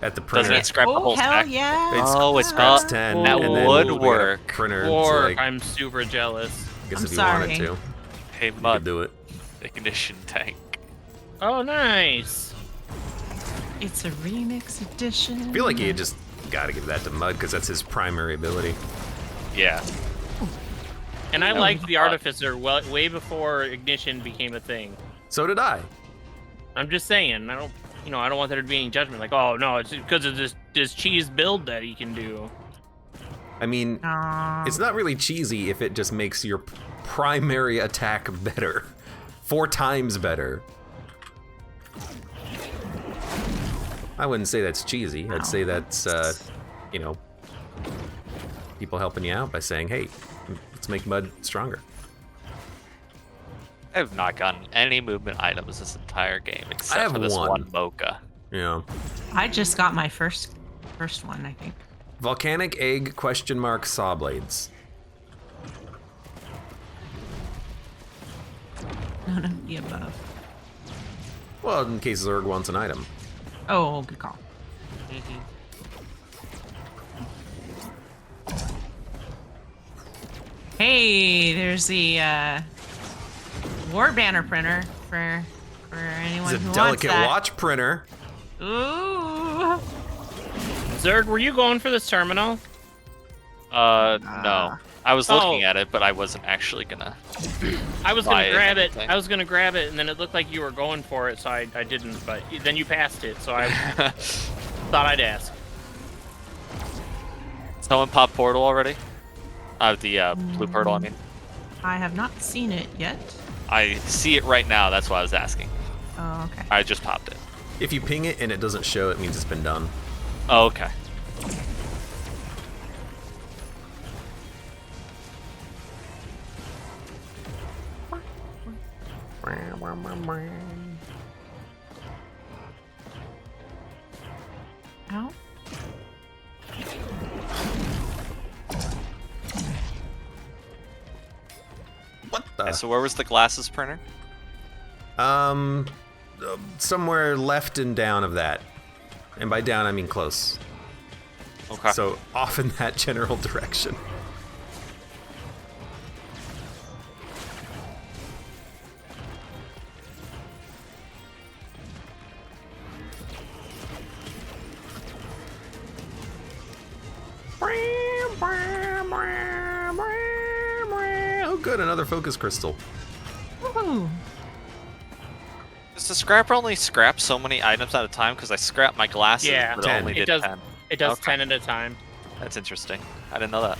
at the doesn't printer. it scrap the Oh whole hell stack? yeah! Oh, it's scraps not- 10. that and then would we got a work. Printer to, Or like, I'm super jealous. I guess I'm if you sorry. wanted to, Hey, you could Mud, do it. ignition tank. Oh, nice. It's a remix edition. I feel like you just gotta give that to Mud because that's his primary ability. Yeah. And I No, liked it's the not. Artificer way before Ignition became a thing. So did I. I'm just saying, I don't want there to be any judgment. Like, oh no, it's because of this cheese build that he can do. I mean, it's not really cheesy if it just makes your primary attack better. 4 times better. I wouldn't say that's cheesy. I'd say that's, you know, people helping you out by saying, hey, let's make mud stronger. I have not gotten any movement items this entire game except have for this one. one mocha. Yeah. I just got my first one, I think. Volcanic egg ? Saw blades. None of the above. Well, in case Zerg wants an item. Oh, good call. Hey, there's the war banner printer for anyone It's who a delicate wants that. watch printer. Ooh. Zerg, were you going for this terminal? No. I was looking Oh. at it, but I wasn't actually gonna. I was Buy gonna it grab or it. anything. I was gonna grab it, and then it looked like you were going for it, so I didn't. But then you passed it, so I thought I'd ask. Someone popped portal already? The blue portal, I mean. I have not seen it yet. I see it right now, that's why I was asking. Oh, okay. I just popped it. If you ping it and it doesn't show, it means it's been done. Oh, okay. Ow. What Okay, the? so where was the glasses printer? Somewhere left and down of that. And by down, I mean close. Okay. So off in that general direction. Oh, good, another focus crystal. Woohoo. Does the scrapper only scrap so many items at a time? Because I scrapped my glasses, Yeah. but it 10. only It did does. 10. It does Okay. 10 at a time. That's interesting. I didn't know that.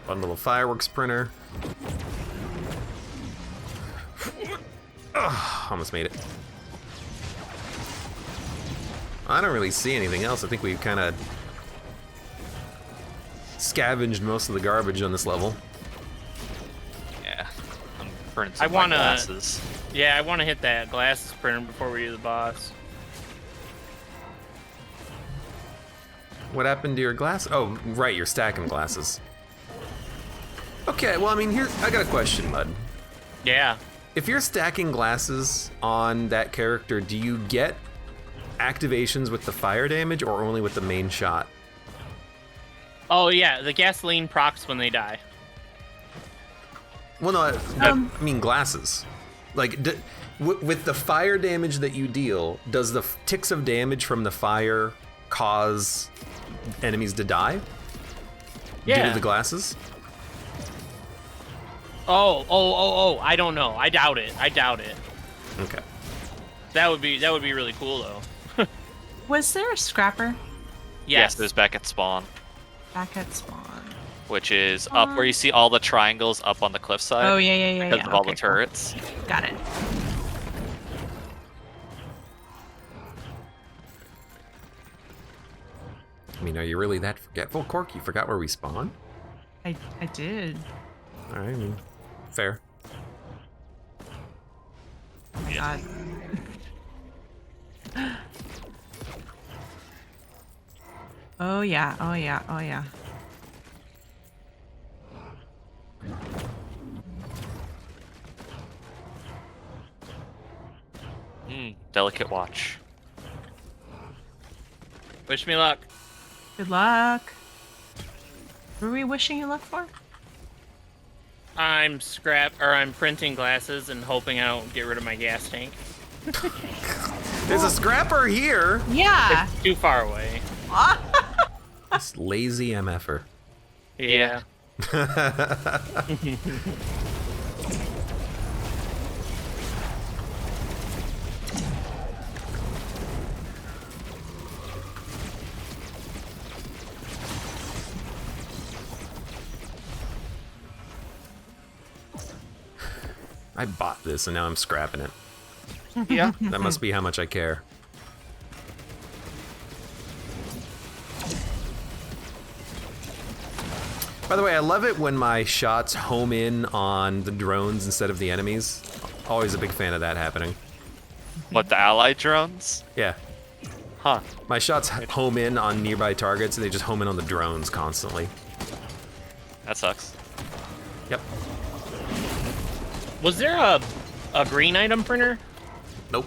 Bundle of fireworks printer. Ugh, almost made it. I don't really see anything else. I think we've kind of scavenged most of the garbage on this level. Yeah. I'm printing I my wanna- glasses. Yeah, I want to hit that glasses printer before we do the boss. What happened to your glass? Oh, right, you're stacking glasses. Okay, well, I mean, here, I got a question, Mud. Yeah. If you're stacking glasses on that character, do you get activations with the fire damage or only with the main shot? Oh yeah, the gasoline procs when they die. Well, no, I mean glasses. Like, with the fire damage that you deal, does the ticks of damage from the fire cause enemies to die? Due Yeah. to the glasses? Oh! I don't know. I doubt it. Okay. That would be really cool though. Was there a scrapper Yes, it was back at spawn, back at spawn? which is up where you see all the triangles up on the cliffside. Oh, yeah. Because of all the Okay, cool. turrets. Got it. I mean, are you really that forgetful, Quark? You forgot where we spawn? I did. All right, I mean, fair. Oh my god. Oh yeah. Delicate watch. Wish me luck. Good luck. What were we wishing you luck for? I'm printing glasses and hoping I don't get rid of my gas tank. There's a scrapper here. Yeah. It's too far away. This lazy MFer. Yeah. I bought this and now I'm scrapping it. Yeah. That must be how much I care. By the way, I love it when my shots home in on the drones instead of the enemies. Always a big fan of that happening. What, the allied drones? Yeah. Huh. My shots home in on nearby targets and they just home in on the drones constantly. That sucks. Yep. Was there a green item printer? Nope.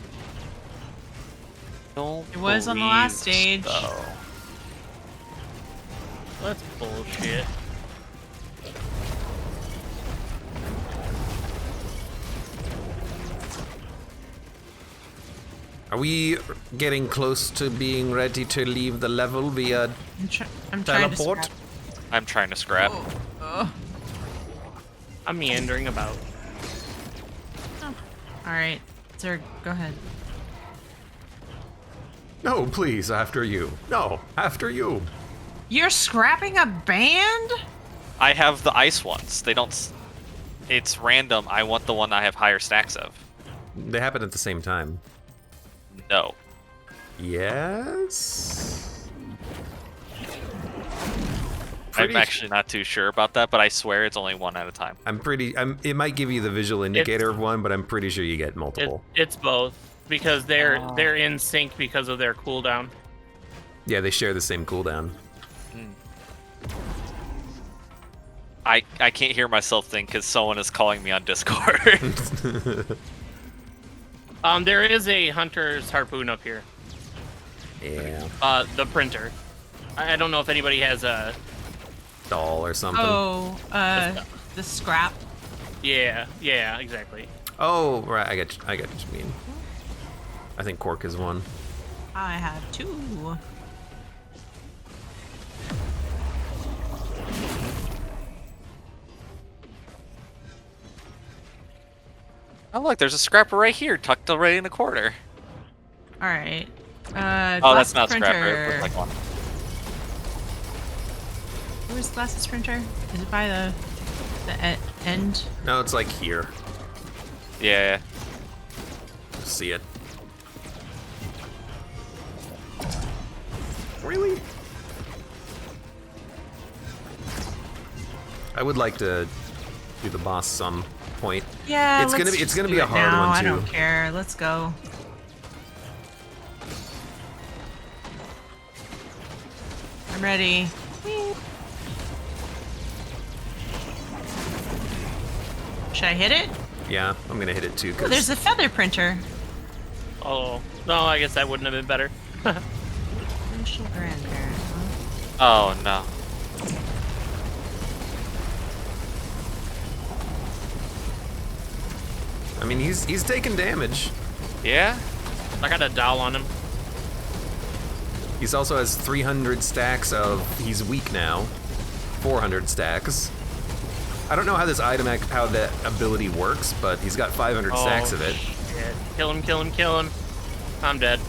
Don't It was on the last believe stage. so. That's bullshit. Are we getting close to being ready to leave the level via I'm trying to teleport? scrap. I'm trying to scrap. Oh. I'm meandering about. All right, Zerg, go ahead. No, please, after you. No, after you. You're scrapping a band? I have the ice ones. They don't. It's random. I want the one I have higher stacks of. They happen at the same time. No. Yes? I'm Pretty- actually not too sure about that, but I swear it's only one at a time. it might give you the visual indicator of one, but I'm pretty sure you get multiple. It's both because they're in sync because of their cooldown. Yeah, they share the same cooldown. I can't hear myself think because someone is calling me on Discord. There is a hunter's harpoon up here. Yeah. The printer. I don't know if anybody has a. Doll or something. Oh, the scrap. Yeah, exactly. Oh, right, I get what you mean. I think Quark is one. I have 2. Oh look, there's a scrapper right here, tucked away in the corner. All right. Oh, that's not printer. scrapper. It looks like one. Where's the glasses printer? Is it by the end? No, it's like here. Yeah. See it. Really? I would like to do the boss some point. Yeah, it's gonna be let's be do a it hard now. one I too. don't care. Let's go. I'm ready. Should I hit it? Yeah, I'm gonna hit it too. Oh, 'Cause there's a feather printer. Oh no, I guess that wouldn't have been better. Provincial grandparent. Oh no. I mean, he's taking damage. Yeah? I got a doll on him. He's also has 300 stacks of. He's weak now. 400 stacks. I don't know how this item, how that ability works, but he's got 500 stacks of it. Shit. Kill him, kill him, kill him. I'm dead.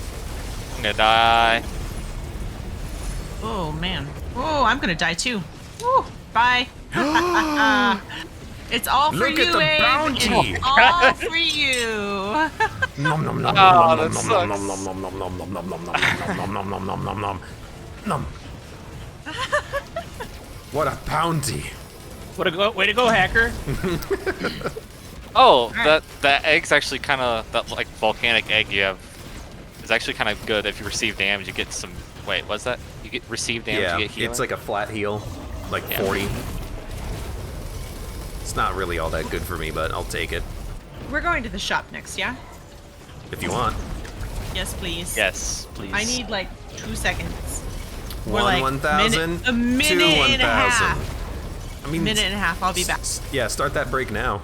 I'm gonna die. Oh man. Oh, I'm gonna die too. Woo, bye. It's all for Look you, at the Abe. bounty. It's all for you. Nom nom nom Oh, nom that nom nom nom nom nom nom nom nom nom nom nom nom nom nom nom nom nom. What a bounty! Way to go, hacker. Oh, that egg's actually kind of that like volcanic egg you have is actually kind of good. If you receive damage, you get some. Wait, what's that? You get receive damage. Yeah, you get healing? it's like a flat heal, like Yeah. 40. It's not really all that good for me, but I'll take it We're going to the shop next, yeah? if you want. Yes, please. Yes, please. I need like 2 seconds. We're One like 1,000, a minute two and a 1,000. half. I mean, minute and a half. I'll be back. Yeah, start that break now.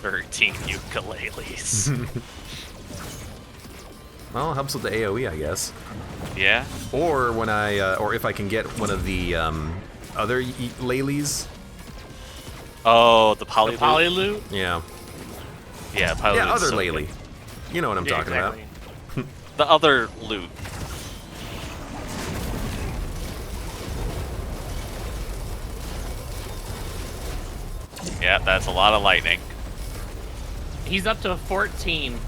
13 ukuleles. Well, it helps with the AoE, I guess. Yeah. Or when or if I can get one of the other Lalies. Oh, the Polylute? Polylute? Yeah. Yeah, Polylute. Yeah, other so Lally. good. You know what I'm talking exactly. about. The other loot. Yeah, that's a lot of lightning. He's up to 14.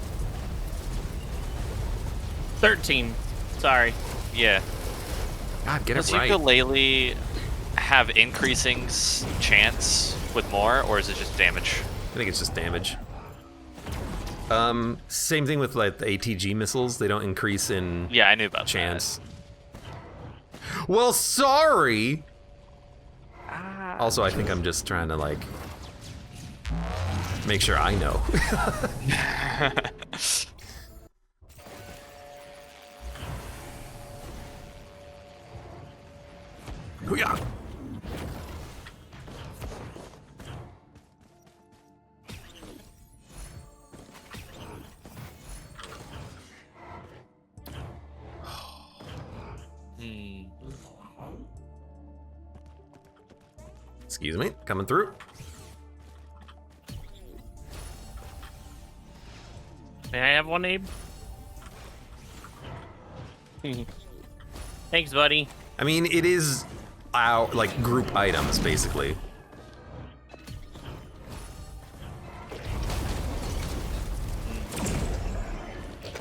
13. Sorry. Yeah. God, get it Does right. ukulele have increasing chance with more, or is it just damage? I think it's just damage. Same thing with like the ATG missiles. They don't increase in Yeah, I knew about chance. Well, sorry. Also, I think I'm just trying to like make sure I know. that. Hoo-yah. Excuse me, coming through. May I have one, Abe? Thanks, buddy. I mean, it is our like group items basically.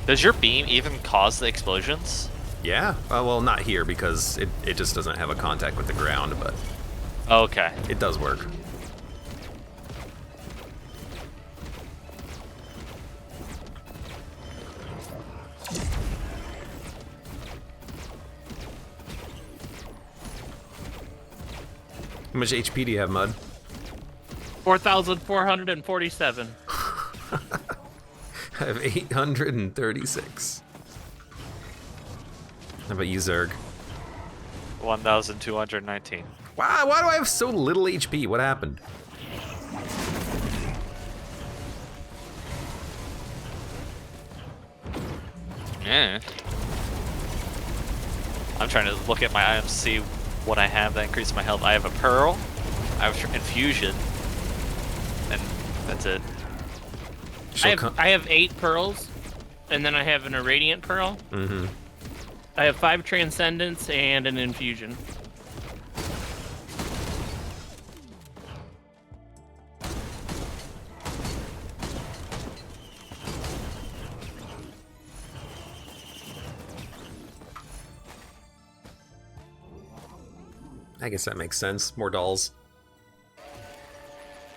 Does your beam even cause the explosions? Yeah. Well, not here because it just doesn't have a contact with the ground, but Okay. it does work. How much HP do you have, Mud? 4,447. I have 836. How about you, Zerg? 1,219. Wow, why do I have so little HP? What happened? Yeah. I'm trying to look at my items, see what I have that increases my health. I have a pearl, I have infusion, and that's it. I have 8 pearls, and then I have an irradiant pearl. Mm-hmm. I have 5 transcendence and an infusion. I guess that makes sense. More dolls.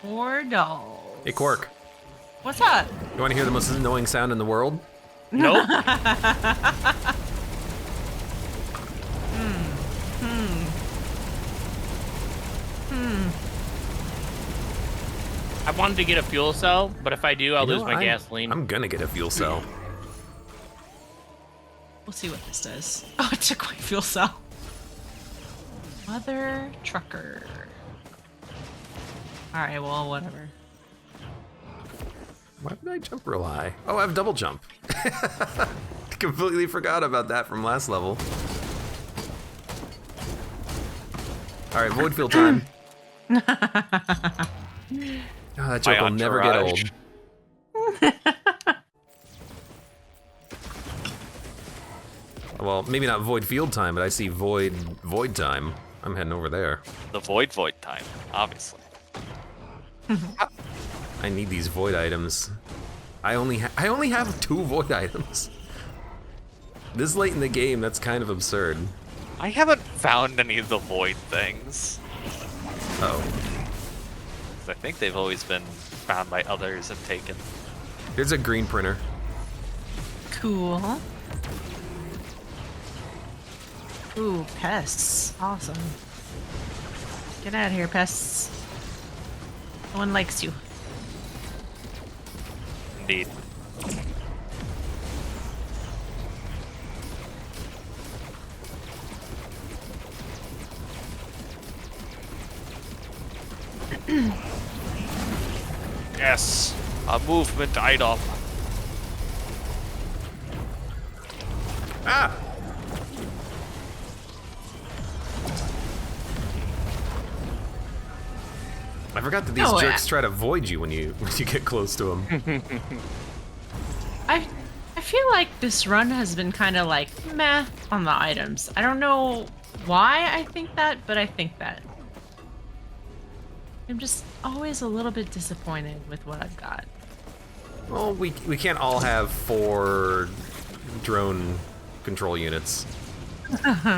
More dolls. Hey, Quark. What's up? You want to hear the most annoying sound in the world? Nope. I wanted to get a fuel cell, but if I do, I'll You know, lose my gasoline. I'm gonna get a fuel cell. We'll see what this does. Oh, it took my fuel cell. Mother trucker. Alright, well, whatever. Why would I jump real high? Oh, I have double jump. Completely forgot about that from last level. All right, void field time. Oh, that joke will never get old. Well, maybe not void field time, but I see void time. I'm heading over there. The void time, obviously. I need these void items. I only have 2 void items. This late in the game, that's kind of absurd. I haven't found any of the void things. Oh, 'Cause I think they've always been found by others and taken. here's a green printer. Cool. Ooh, pests. Awesome. Get out of here, pests. No one likes you. Indeed. Yes, a movement item. Ah! I forgot that these No, jerks try to avoid you when you get close to them. I feel like this run has been kind of like meh on the items. I don't know why I think that, but I think that. I'm just always a little bit disappointed with what I've got. Well, we can't all have 4 drone control units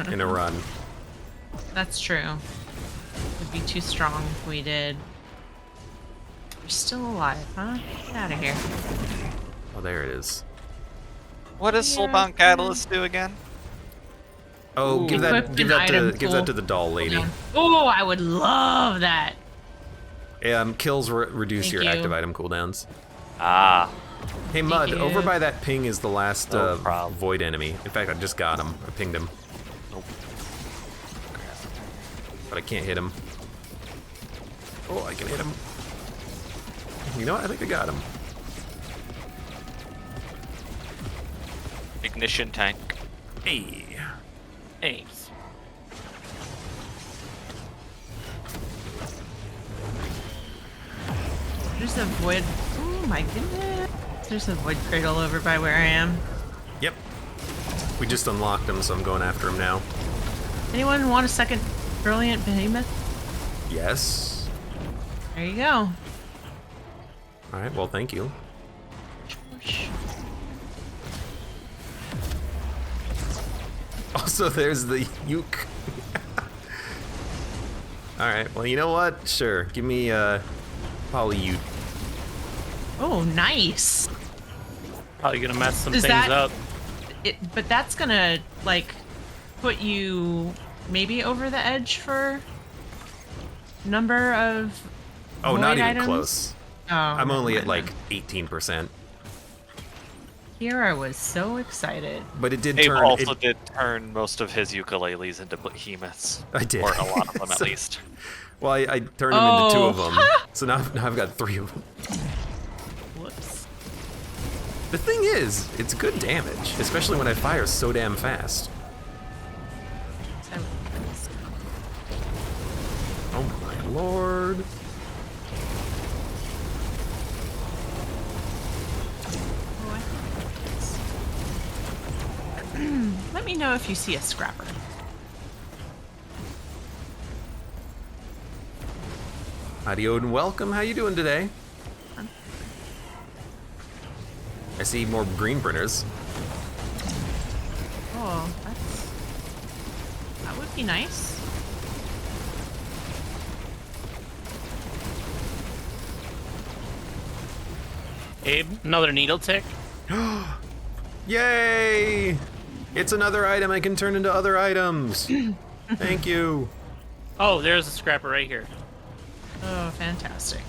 in a run. That's true. Would be too strong if we did. You're still alive, huh? Get out of here. Oh, there it is. What does Yeah, Soulbound Catalyst do again? Oh, Ooh. give Equip that an give that to the doll lady. Oh, I would love that. Kills reduce Thank your you. active item cooldowns. Ah, Hey Mud, you. over by that ping is the last No problem. void enemy. In fact, I just got him. I pinged him, nope. but I can't hit him. Oh, I can hit him. You know what? I think I got him. Ignition tank. Hey. Thanks. There's a void. Oh my goodness. There's a void cradle over by where I am. Yep. We just unlocked him, so I'm going after him now. Anyone want a second brilliant behemoth? Yes. There you go. All right. Well, thank you. Also, there's the uke. All right. Well, you know what? Sure. Give me Polylute. Oh, nice. Probably gonna mess some Is things that- up. But that's gonna like put you maybe over the edge for number of. Oh, void not even items? close. Oh, I'm only at never like mind. 18%. Here I was so excited. But it did Abe turn. also It, did turn most of his ukuleles into behemoths. I did. Or a lot of them, at So- least. well, I turned them into 2 of Oh. them. So now I've got 3 of them. Whoops. The thing is, it's good damage, especially when I fire so damn fast. So- Oh my lord. Oh, I think it's- Let me know if you see a scrapper. Howdy, Odin. Welcome. How you doing today? I see more green printers. Oh, that would be nice. Abe, another needle tick. Yay! It's another item I can turn into other items. Thank you. Oh, there's a scrapper right here. Oh, fantastic.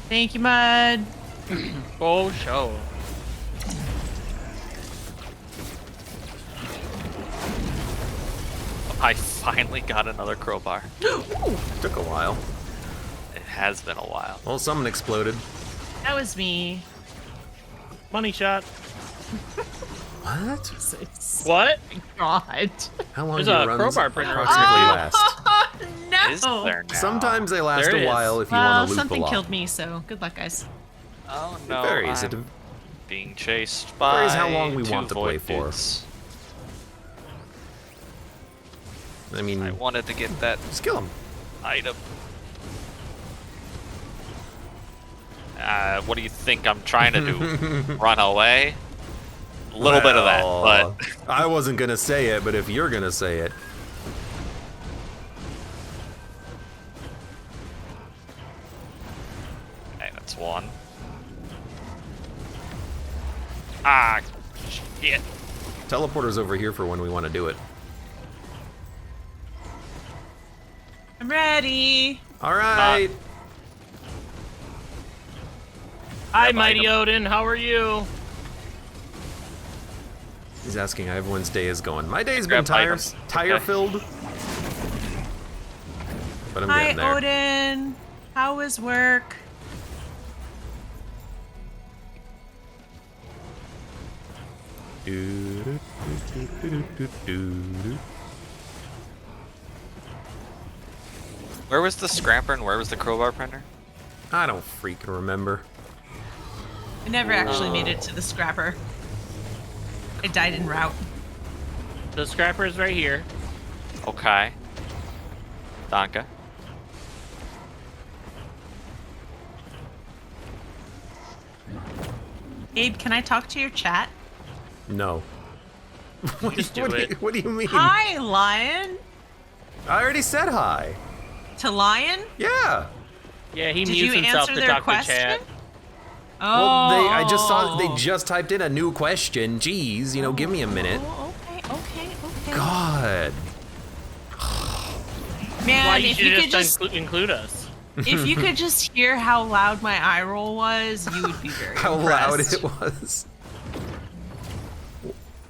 Thank you, Mud. Oh, show. I finally got another crowbar. Took a while. It has been a while. Well, something exploded. That was me. Money shot. What? What? God. How long There's do your a runs crowbar printer over approximately there. last? Is No. there now? Sometimes they last There a is. while if you Well, want to loop a something lot. killed me, so good luck, guys. Oh It no, varies. I'm It being chased by varies how long we 2 want to play void for. dudes. I mean, I wanted to get that just kill them. item. What do you think I'm trying to do? Run away? A little bit of that, but I wasn't gonna say it, but if you're gonna say it, okay, that's one. Ah, shit. teleporter's over here for when we want to do it. I'm ready. All right. Hi, Grab Mighty item. Odin. How are you? He's asking how everyone's day is going. My day's Grab been items. tire Okay. filled. But I'm Hi, getting there. Odin. How was work? Where was the scrapper and where was the crowbar printer? I don't freaking remember. I never actually made it to the scrapper. I died en route. The scrapper's right here. Okay. Danke. Abe, can I talk to your chat? No. What, Just do what it. what do you mean? Hi, Lion. I already said hi. To Lion? Yeah. Yeah, he Did mutes you himself answer to their talk question? to chat. Well, Oh. I just saw they just typed in a new question. Jeez, you know, give me a minute. Oh, okay. God. Man, Why you if should you have could just just include us. if you could just hear how loud my eye roll was, you would be very How loud impressed. it was.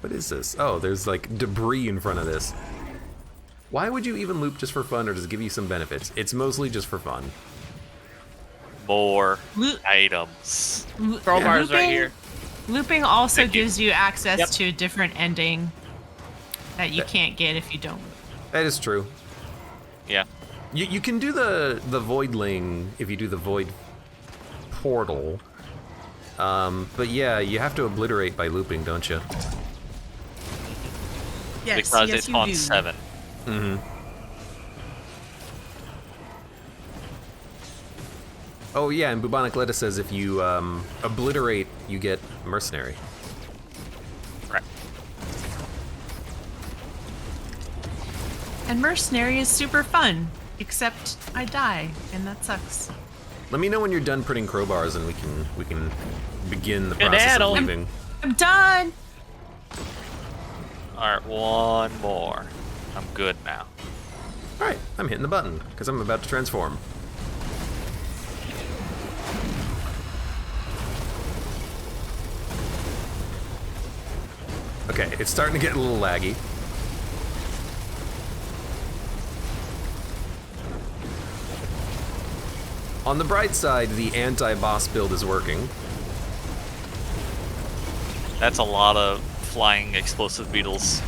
What is this? Oh, there's like debris in front of this. Why would you even loop just for fun, or does it give you some benefits? It's mostly just for fun. More Loot- items. Crowbar's right here. Looping also Thank you. gives you access Yep. to a different ending that you can't get if you don't. That is true. Yeah. You can do the voidling if you do the void portal. But yeah, you have to obliterate by looping, don't you? Yes, Because yes, it's you on do. 7. Mm-hmm. Oh yeah, and Bubonic Lettuce says if you obliterate, you get mercenary. Right. And Mercenary is super fun, except I die, and that sucks. Let me know when you're done printing crowbars, and we can begin the Good process addle. of leaving. I'm done! Alright, one more. I'm good now. All right, I'm hitting the button because I'm about to transform. Okay, it's starting to get a little laggy. On the bright side, the anti-boss build is working. That's a lot of flying explosive beetles.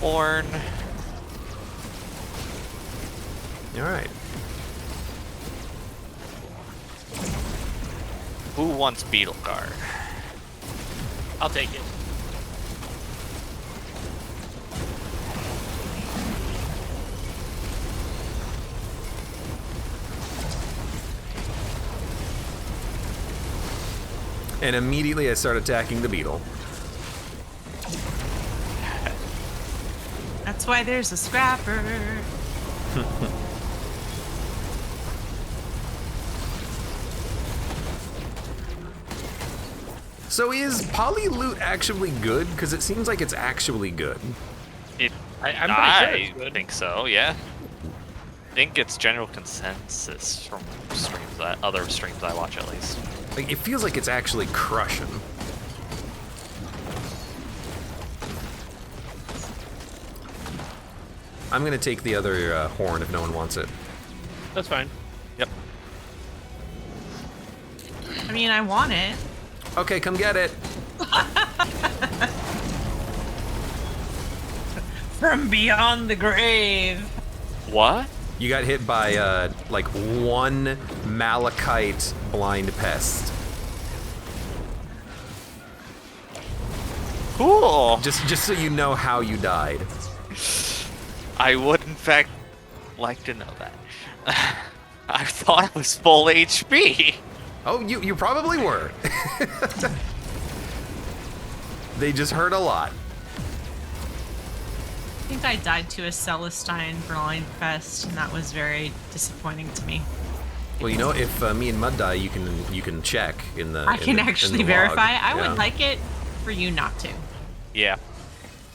Orn. All right. Who wants beetle guard? I'll take it. And immediately I start attacking the beetle. That's why there's a scrapper. So is Polylute actually good? Because it seems like it's actually good. I'm pretty sure it's good. think so, yeah. I think it's general consensus from streams, other streams I watch at least. Like, it feels like it's actually crushing. I'm gonna take the other horn if no one wants it. That's fine. Yep. I mean, I want it. Okay, come get it. From beyond the grave. What? You got hit by like one malachite blind pest. Cool. Just so you know how you died. I would, in fact, like to know that. I thought I was full HP. Oh, you probably were. They just hurt a lot. I think I died to a Celestine blind fest, and that was very disappointing to me. Well, you know, if me and Mud die, you can check in the. I in can the- in actually the log. verify. I Yeah. would like it for you not to. Yeah.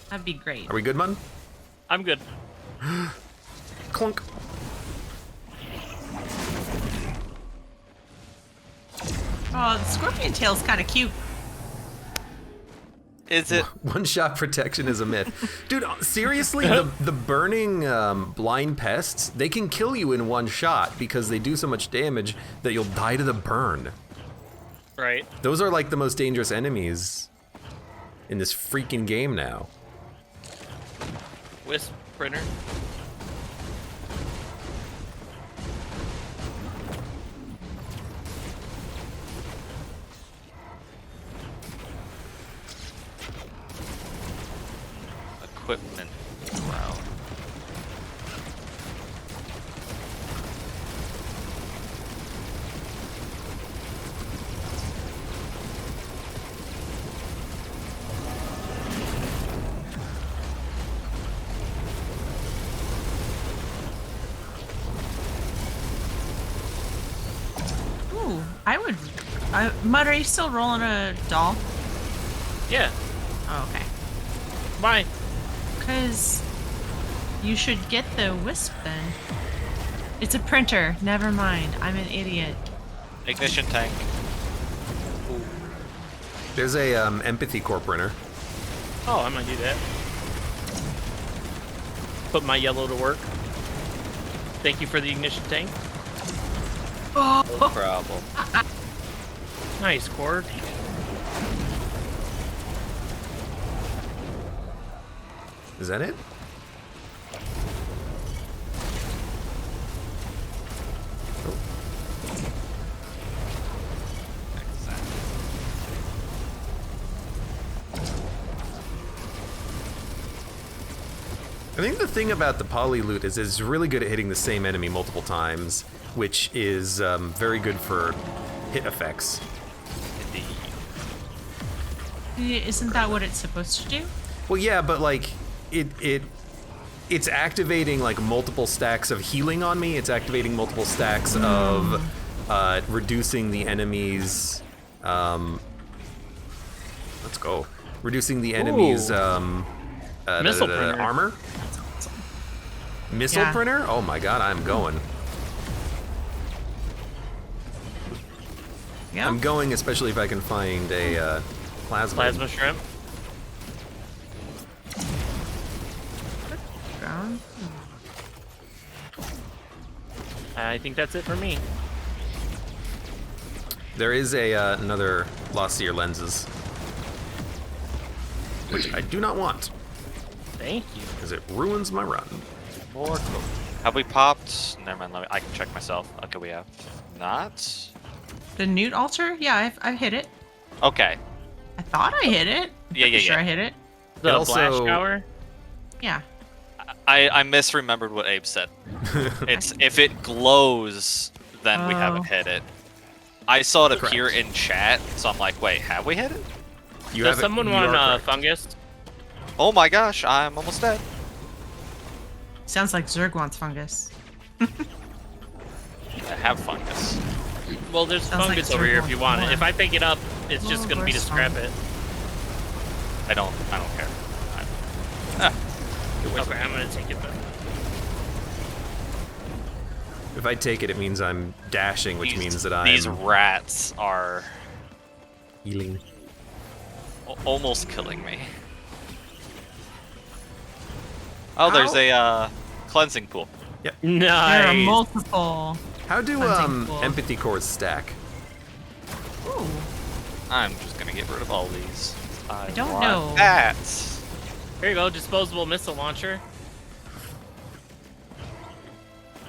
That'd be great. Are we good, Mud? I'm good. Clunk. Oh, the scorpion tail's kind of cute. Is it? One-shot protection is a myth. Dude, seriously, the burning blind pests, they can kill you in one shot because they do so much damage that you'll die to the burn. Right. Those are like the most dangerous enemies in this freaking game now. Wisp printer. Equipment. Wow. Ooh, I would. Mud, are you still rolling a doll? Yeah. Oh, okay. Why? Because you should get the wisp then. It's a printer. Never mind. I'm an idiot. Ignition tank. There's a empathy core printer. Oh, I might do that. Put my yellow to work. Thank you for the ignition tank. No problem. Nice, Quark. Is that it? I think the thing about the Polylute is it's really good at hitting the same enemy multiple times, which is very good for hit effects. Indeed. Isn't that what it's supposed to do? Well, yeah, but like it's activating like multiple stacks of healing on me. It's activating multiple stacks of reducing the enemy's. Let's go. Reducing the enemy's Missile printer. armor. Missile Yeah. printer? Oh my god, I'm going. Yeah. I'm going, especially if I can find a plasma. Plasma shrimp. Ground. I think that's it for me. There is a another lost seer lenses, which I do not want Thank you. because it ruins my run. More cool. Have we popped? Never mind. I can check myself. Okay, we have not. The newt altar? Yeah, I've hit it. Okay. I thought I hit it. Yeah, Pretty sure yeah. I hit it. The also- blast shower. Yeah. I misremembered what Abe said. It's if it glows, then we Oh. haven't hit it. I saw it appear in chat, so I'm like, wait, have we hit it? You Does have someone you want are correct. fungus? Oh my gosh, I'm almost dead. Sounds like Zerg wants fungus. I have fungus. Well, there's Sounds like fungus over here if you want it. more. If I pick it up, it's just gonna be to where's scrap fungus? it. I don't care. Okay, I'm gonna take it then. If I take it, it means I'm dashing, which means that I'm These rats are healing. almost killing me. Oh, there's a cleansing pool. Yep. There are Nice. multiple. How do Cleansing pool. empathy cores stack? Ooh. I'm just gonna get rid of all these. I don't want know. that. Here you go, disposable missile launcher.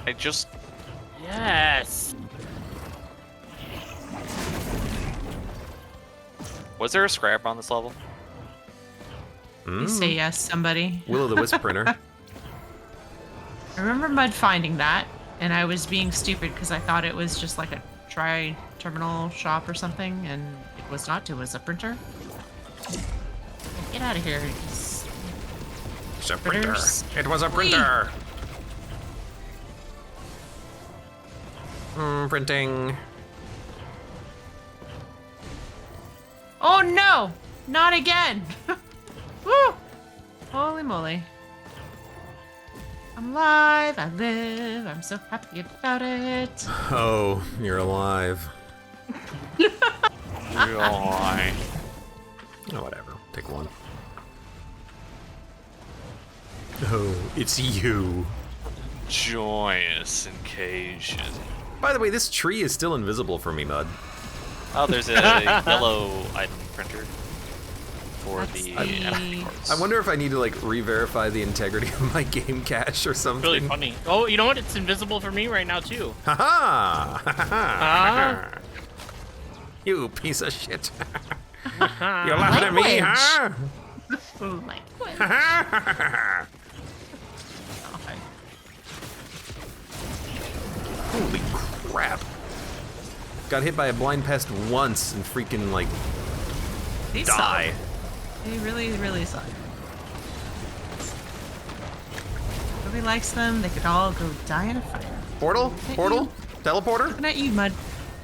I just Yes. was there a scrapper on this level? You say yes, somebody. Will of the Wisp printer. I remember Mud finding that, and I was being stupid because I thought it was just like a tri-terminal shop or something, and it was not. It was a printer. Get out of here. It's a printer. Printers. It was a printer. Printing. Oh no! Not again! Woo! Holy moly. I'm alive, I live, I'm so happy about it. Oh, you're alive. Joy. Oh, whatever. Pick one. Oh, it's you. Joyous occasion. By the way, this tree is still invisible for me, Mud. Oh, there's a yellow item printer for That's the the- I wonder if I need to like re-verify the integrity of my game cache or something. Really funny. Oh, you know what? It's invisible for me right now too. Ha ha! Ah. You piece of shit. Ah. You're laughing at me, Language. huh? Language. Okay. Holy crap. Got hit by a blind pest once and freaking like These die. suck. They really, really suck. Nobody likes them. They could all go die in a fire. Portal? Hey, Portal? Teleporter? Looking at you, Mud.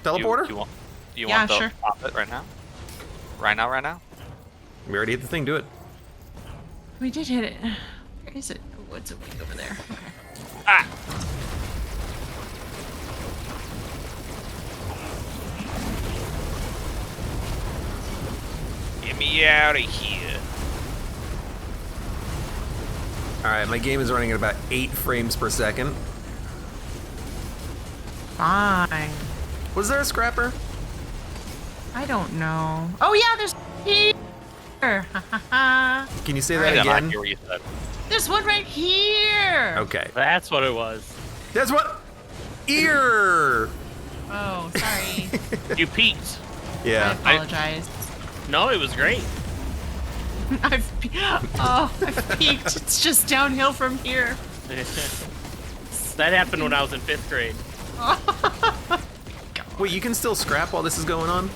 Teleporter? You want Yeah, want the sure. pop it right now? Right now? We already hit the thing, do it. We did hit it. Where is it? Oh, it's way over there. Okay. Ah! Get me out of here. Alright, my game is running at about 8 frames per second. Fine. Was there a scrapper? I don't know. Oh yeah, there's here. Ha ha ha. Can you say I that did not again? hear what you said. There's one right here. Okay. That's what it was. That's what? Ear! Oh, sorry. You peeked. I Yeah. apologize. No, it was great. I've peaked. It's just downhill from here. That happened when I was in 5th grade. Wait, you can still scrap while this is going on?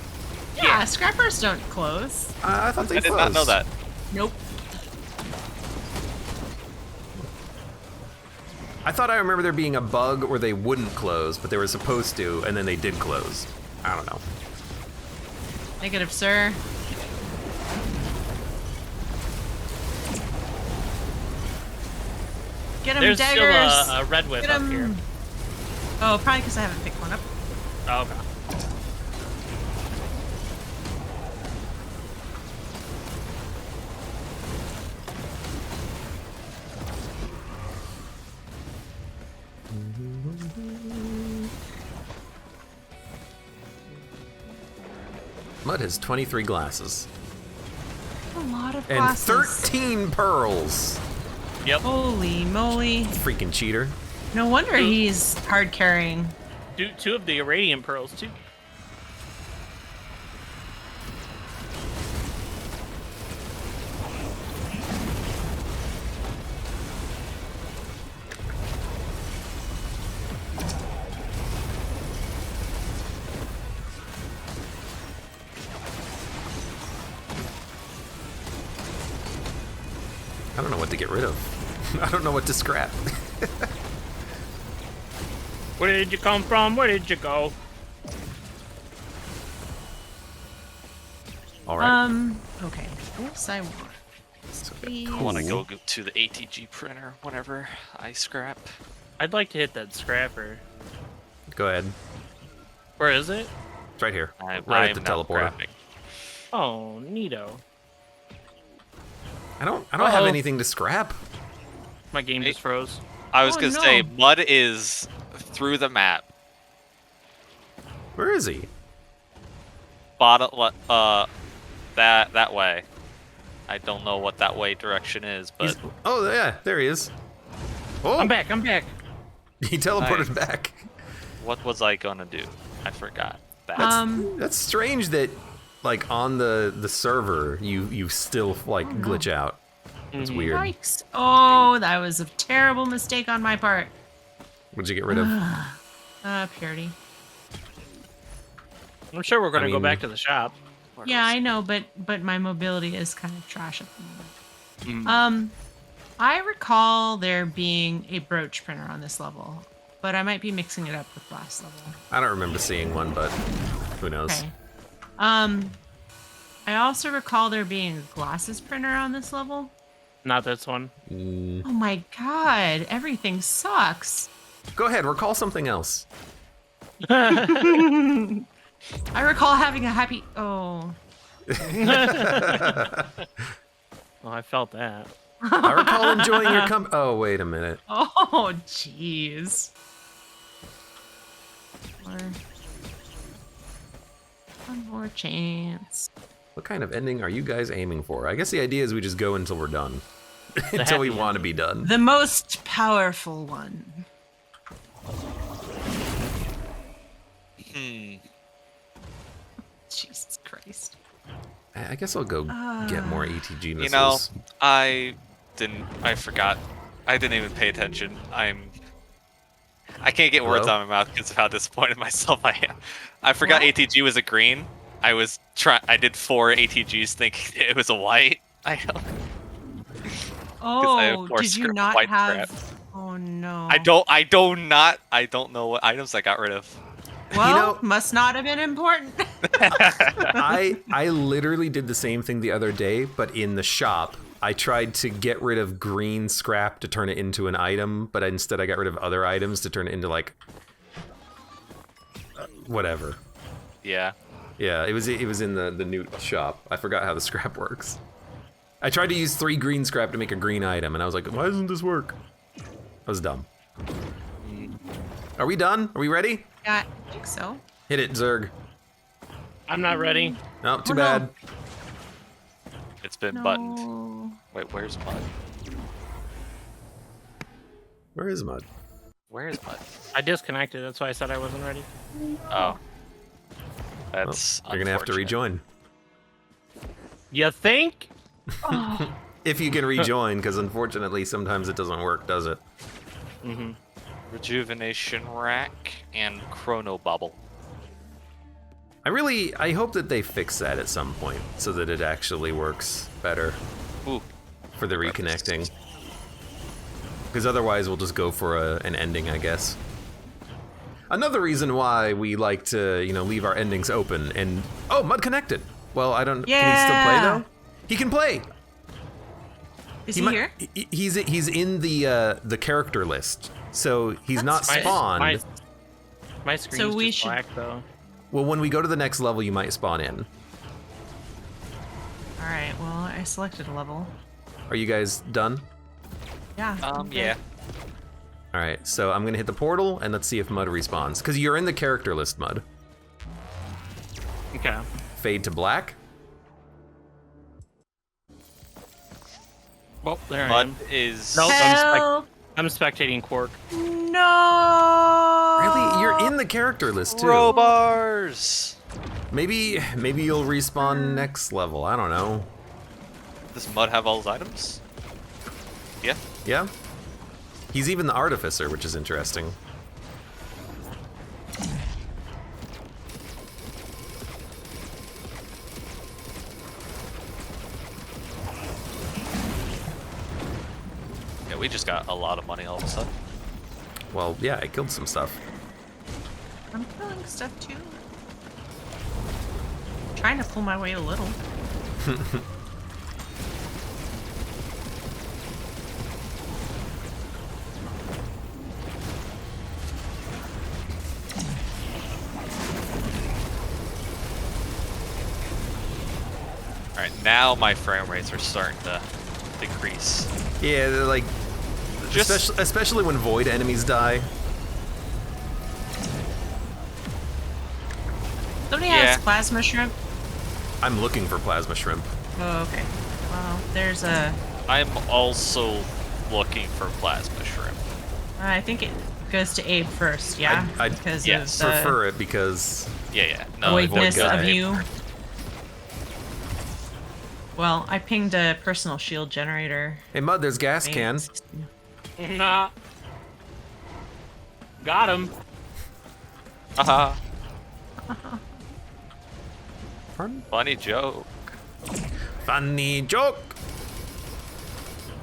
Yeah, scrappers don't close. I thought they I did not know closed. that. Nope. I thought I remember there being a bug where they wouldn't close, but they were supposed to, and then they did close. I don't know. Negative, sir. Get him, There's daggers. still a red whip Get up him. here. Oh, probably because I haven't picked one up. Oh, okay. Mud has 23 glasses. A lot of And glasses. 13 pearls. Yep. Holy moly. Freaking cheater. No wonder he's hard carrying. Two of the irradiant pearls too. I don't know what to get rid of. I don't know what to scrap. Where did you come from? Where did you go? All right. Okay. This I want. Please. I want to go to the ATG printer whenever I scrap. I'd like to hit that scrapper. Go ahead. Where is it? It's right here. I Right at am the now teleporter. scrapping. Oh, neato. I don't have Uh-oh. anything to scrap. My game just froze. I was Oh, gonna say no. mud is through the map. Where is he? Bottom, that way. I don't know what that way direction is, but He's- oh yeah, there he is. Oh, I'm back. I'm back. He teleported Nice. back. what was I gonna do? I forgot. That. That's strange that, like, on the server, you still like glitch out. It's weird. Yikes. Oh, that was a terrible mistake on my part. What'd you get rid of? Purity. I'm sure we're gonna I go mean- back to the shop. Where Yeah, was- I know, but my mobility is kind of trash at the moment. Mm. I recall there being a brooch printer on this level, but I might be mixing it up with last level. I don't remember seeing one, but who knows? Okay. I also recall there being a glasses printer on this level. Not this one. Oh my god, everything sucks. Go ahead, recall something else. I recall having a happy. Oh. Well, I felt that. I recall enjoying your Oh, wait a minute. Oh, jeez. One more chance. What kind of ending are you guys aiming for? I guess the idea is we just go until we're done. Until we happy want to be done. The most powerful one. Jesus Christ. I guess I'll go get more ATG missiles. You know, I forgot. I didn't even pay attention. I can't get words Hello? out of my mouth because of how disappointed myself I am. I forgot What? ATG was a green. I did 4 ATGs thinking it was a white. Oh, of course, did you scrap not white have? scrap. Oh no. I don't know what items I got rid of. Well, know- must not have been important. I literally did the same thing the other day, but in the shop. I tried to get rid of green scrap to turn it into an item, but instead I got rid of other items to turn it into, like, whatever. Yeah. Yeah, it was in the newt shop. I forgot how the scrap works. I tried to use 3 green scrap to make a green item, and I was like, why doesn't this work? I was dumb. Are we done? Are we ready? Yeah, I think so. Hit it, Zerg. I'm not ready. No, too Oh, no. bad. It's been No. buttoned. Wait, where's Mud? Where is Mud? Where is Mud? I disconnected. That's why I said I wasn't ready. Oh. That's You're gonna have to unfortunate. rejoin. You think? If you can rejoin, because unfortunately sometimes it doesn't work, does it? Mm-hmm. Rejuvenation rack and chrono bubble. I hope that they fix that at some point so that it actually works better Ooh. for the reconnecting. Because otherwise we'll just go for an ending, I guess. Another reason why we like to, leave our endings open and... Oh, Mud connected! Well, I don't... Can he still play, Yeah. though? He can play! Is he might- here? He's in the character list. So he's not That's spawned. My screen's So we just should- black, though. Well, when we go to the next level, you might spawn in. All right. Well, I selected a level. Are you guys done? Yeah. I'm good. Yeah. All right, so I'm gonna hit the portal and let's see if Mud respawns. Because you're in the character list, Mud. Okay. Fade to black. Well, there I Mud am. is... Nope. Help! I'm spectating Quark. No. Really? You're in the character list too. Crowbars! Maybe you'll respawn next level. I don't know. Does Mud have all his items? Yeah. Yeah. He's even the artificer, which is interesting. Yeah, we just got a lot of money all of a sudden. Well, yeah, I killed some stuff. I'm killing stuff too. Trying to pull my weight a little. Alright, now my frame rates are starting to decrease. Yeah, they're like, Just- especially when void enemies die. Somebody Yeah. has plasma shrimp. I'm looking for plasma shrimp. Oh, okay. Well, there's a. I'm also looking for plasma shrimp. I think it goes to Abe first. Yeah. I'd because yes, of the Prefer it because Yeah. No, voidness void guy. of you. Well, I pinged a personal shield generator. hey Mud, there's gas can. Nah. Got him. Haha. Pardon? Funny joke. Funny joke.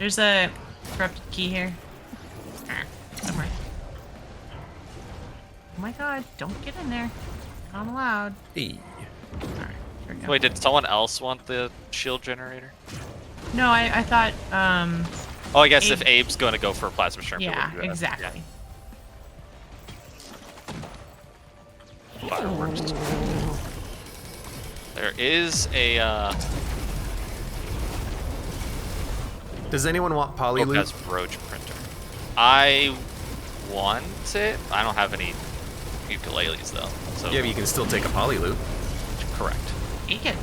There's a corrupted key here. Somewhere. Oh my god, don't get in there. Not allowed. Hey. Alright, here we go. Wait, did someone else want the shield generator? No, I thought, Oh, I guess if Abe- Abe's going to go for a plasma shrimp, it yeah, would be that. exactly. Yeah. Fireworks. There is a Does anyone want Polylute? that's Roach printer. I want it. I don't have any ukuleles though. So Yeah, but you can still take a Polylute. correct. Take it.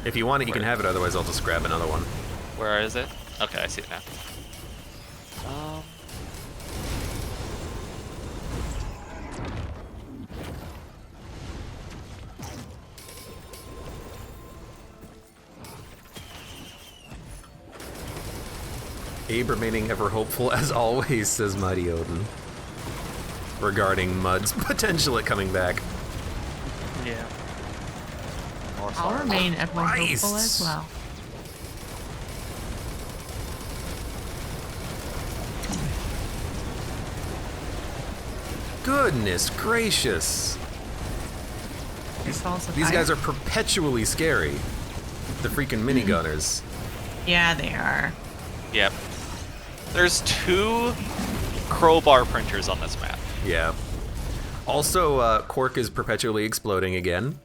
If you want it, you can Where? have it. Otherwise, I'll just grab another one. Where is it? Okay, I see it now. Abe remaining ever hopeful as always, says Mighty Odin. Regarding Mud's potential at coming back. Yeah. I'll remain ever hopeful Christ. as well. Goodness gracious. These guys are perpetually scary. The freaking minigunners. Yeah, they are. Yep. There's 2 crowbar printers on this map. Yeah. Also, Quark is perpetually exploding again.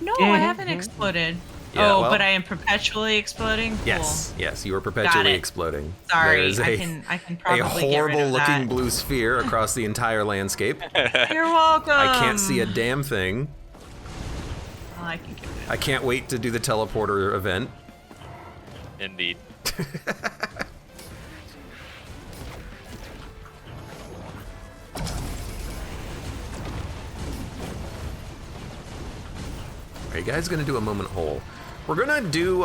No, I haven't exploded. Yeah, oh, well- but I am perpetually exploding? Cool. Yes, yes, you are perpetually it. exploding. Sorry, There is I can probably a get rid horrible of looking that. blue sphere across the entire landscape. You're welcome. I can't see a damn thing. Well, I can get rid of I can't wait to do the teleporter event. Indeed. Are you guys gonna do a moment hole? We're gonna do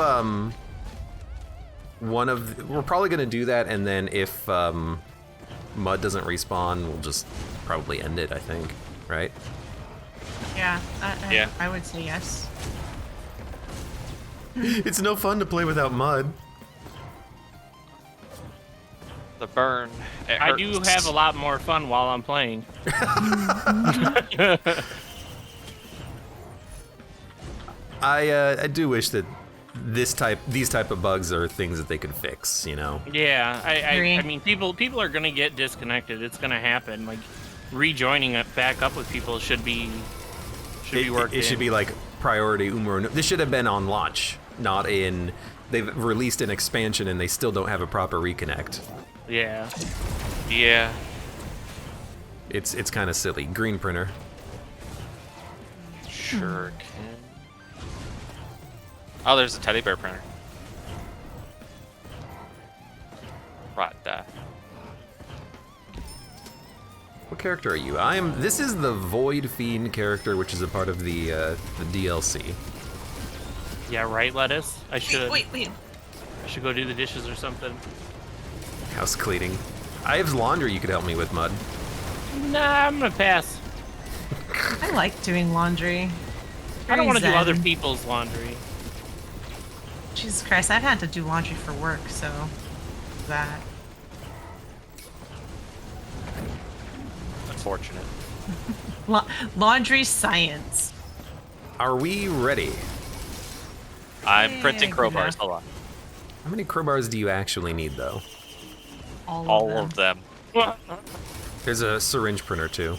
we're probably gonna do that, and then if Mud doesn't respawn, we'll just probably end it, I think. Right? Yeah, Yeah. I would say yes. It's no fun to play without Mud. The burn. It I do hurts. have a lot more fun while I'm playing. I do wish that these type of bugs are things that they could fix, you know. Yeah, I Agree. mean, people are gonna get disconnected. It's gonna happen. Like rejoining it back up with people should be worked. It should be like priority Umur. This should have been on launch, not in. They've released an expansion and they still don't have a proper reconnect. Yeah. Yeah. It's kind of silly. Green printer. Sure can. Oh, there's a teddy bear printer. Right there. What character are you? This is the Void Fiend character, which is a part of the DLC. Yeah, right, Lettuce? I should Wait. I should go do the dishes or something. House cleaning. I have laundry you could help me with, Mud. Nah, I'm gonna pass. I like doing laundry. I don't want to do Very other zen. people's laundry. Jesus Christ, I've had to do laundry for work, so that. Unfortunate. Laundry science. Are we ready? I'm printing Yeah, crowbars. yeah. Hold on. How many crowbars do you actually need, though? All of them. There's a syringe printer, too.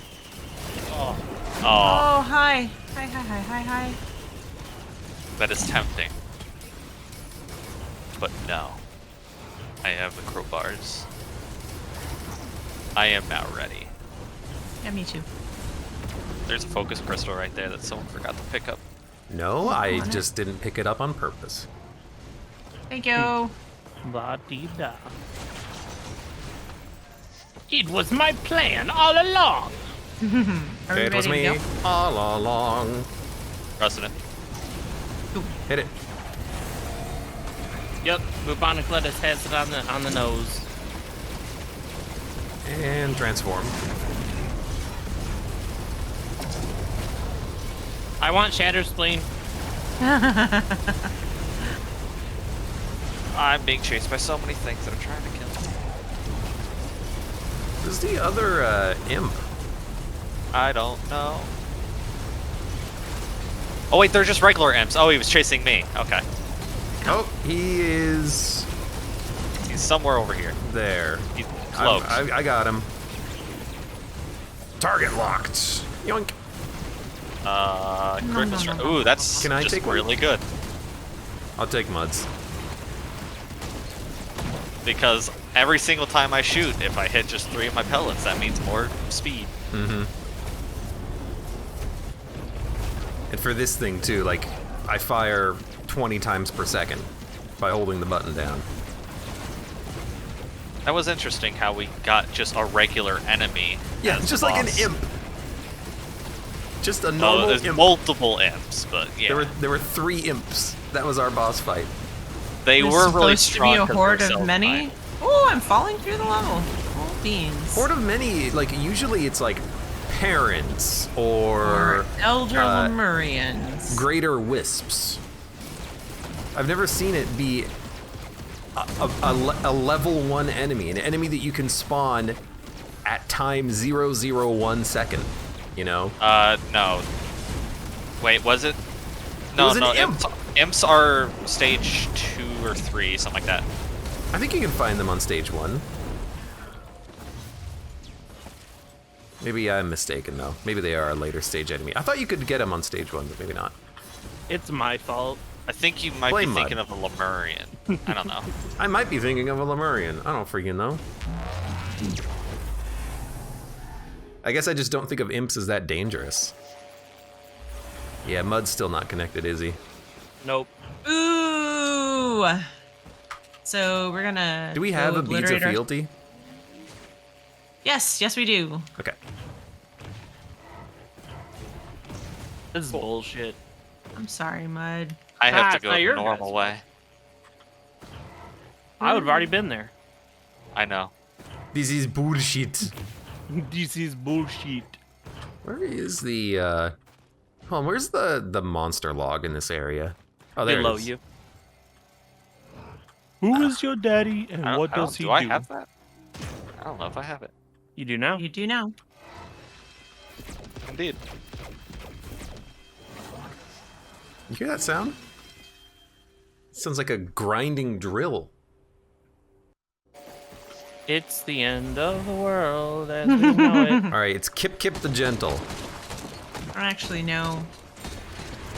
Oh, Oh, hi. Hi. that is tempting. But no. I have the crowbars. I am now ready. Yeah, me too. There's a focus crystal right there that someone forgot to pick up. No, I on it. just didn't pick it up on purpose. Thank you. La-dee-da. It was my plan all along. Are we It was ready me to go? all along. Pressing it. Hit it. Yep, bubonic lettuce has it on the nose. And transform. I want Shatter Spleen. I'm being chased by so many things that are trying to kill me. Who's the other imp? I don't know. Oh wait, they're just regular imps. Oh, he was chasing me. Okay. Oh, he is He's somewhere over here. there. He's close. I got him. Target locked. Yoink. Critical strike. Ooh, that's Can I just take one? really good. I'll take Muds. Because every single time I shoot, if I hit just 3 of my pellets, that means more speed. Mm-hmm. And for this thing too, like, I fire 20 times per second by holding the button down. That was interesting how we got just a regular enemy. Yeah, as just the like an boss. imp. Just a No, normal there's imp. multiple imps, but yeah. There were 3 imps. That was our boss fight. They There's were really supposed strong. to be a 'cause horde they're of many. self-mine. Oh, I'm falling through the level. Oh, beans. Horde of many, like, usually it's like parents Or elder uh, Lemurians. greater wisps. I've never seen it be a level 1 enemy, an enemy that you can spawn at time 001 second, you know? No. Wait, was it? No, was an no. imp. Imps are stage 2 or 3, something like that. I think you can find them on stage 1. Maybe I'm mistaken though. Maybe they are a later stage enemy. I thought you could get them on stage 1, but maybe not. It's my fault. I think you might Blame be Mud. thinking of a Lemurian. I don't know. I might be thinking of a Lemurian. I don't freaking know. I guess I just don't think of imps as that dangerous. Yeah, Mud's still not connected, is he? Nope. Ooh. So we're gonna. Do we have go a Beads of obliterate our- Fealty? Yes, yes we do. Okay. This is bullshit. I'm sorry, Mud. I have to it's go not the your normal guys' way. I would have already been there. I know. This is bullshit. This is bullshit. Where is the, hold on, where's the monster log in this area? Oh, there Below it is. you. Who is your daddy and I don't- what I don't- does he do? I have that? I don't know if I have it. You do now? You do know. Indeed. You hear that sound? Sounds like a grinding drill. It's the end of the world as we know it. All right, it's Kip Kip the Gentle. I don't actually know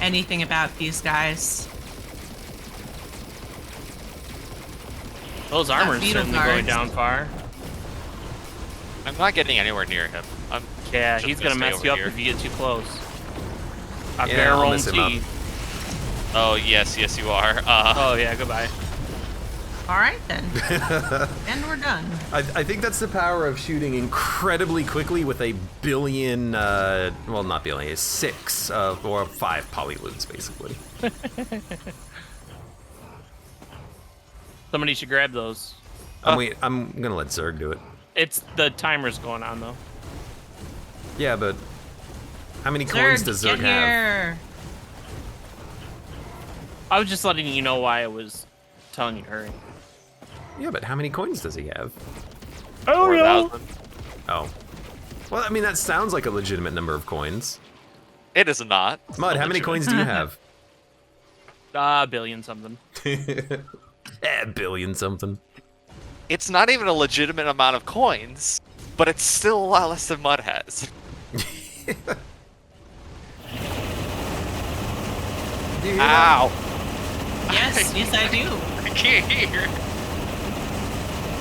anything about these guys. Those armors beetle certainly going guards. down far. I'm not getting anywhere near him. I'm Yeah, just he's gonna stay mess over you up here. if you get too close. A Yeah, barrel I'll and mess him up. teeth. Oh, yes, yes, you are. Oh yeah, goodbye. All right then. And we're done. I think that's the power of shooting incredibly quickly with a billion, well, not billion, 6 or 5 polylutes, basically. Somebody should grab those. I'm gonna let Zerg do it. It's the timer's going on though. Yeah, but how many coins Zerg, does get Zerg have? here. I was just letting you know why I was telling you to hurry. Yeah, but how many coins does he have? Oh 4,000. Oh. Well, I mean, that sounds like a legitimate number of coins. It is not. Mud, how many coins do you have? A billion something. Billion something. It's not even a legitimate amount of coins, but it's still a lot less than Mud has. Ow! Yes, yes I do. I can't hear.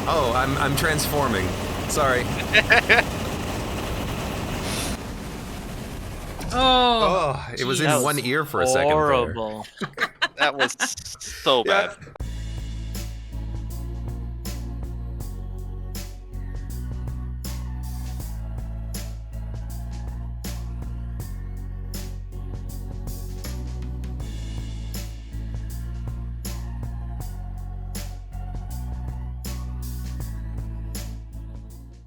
Oh, I'm transforming. Sorry. Oh. Oh, it was in That was one ear for a second there. horrible. That was so bad. Yeah,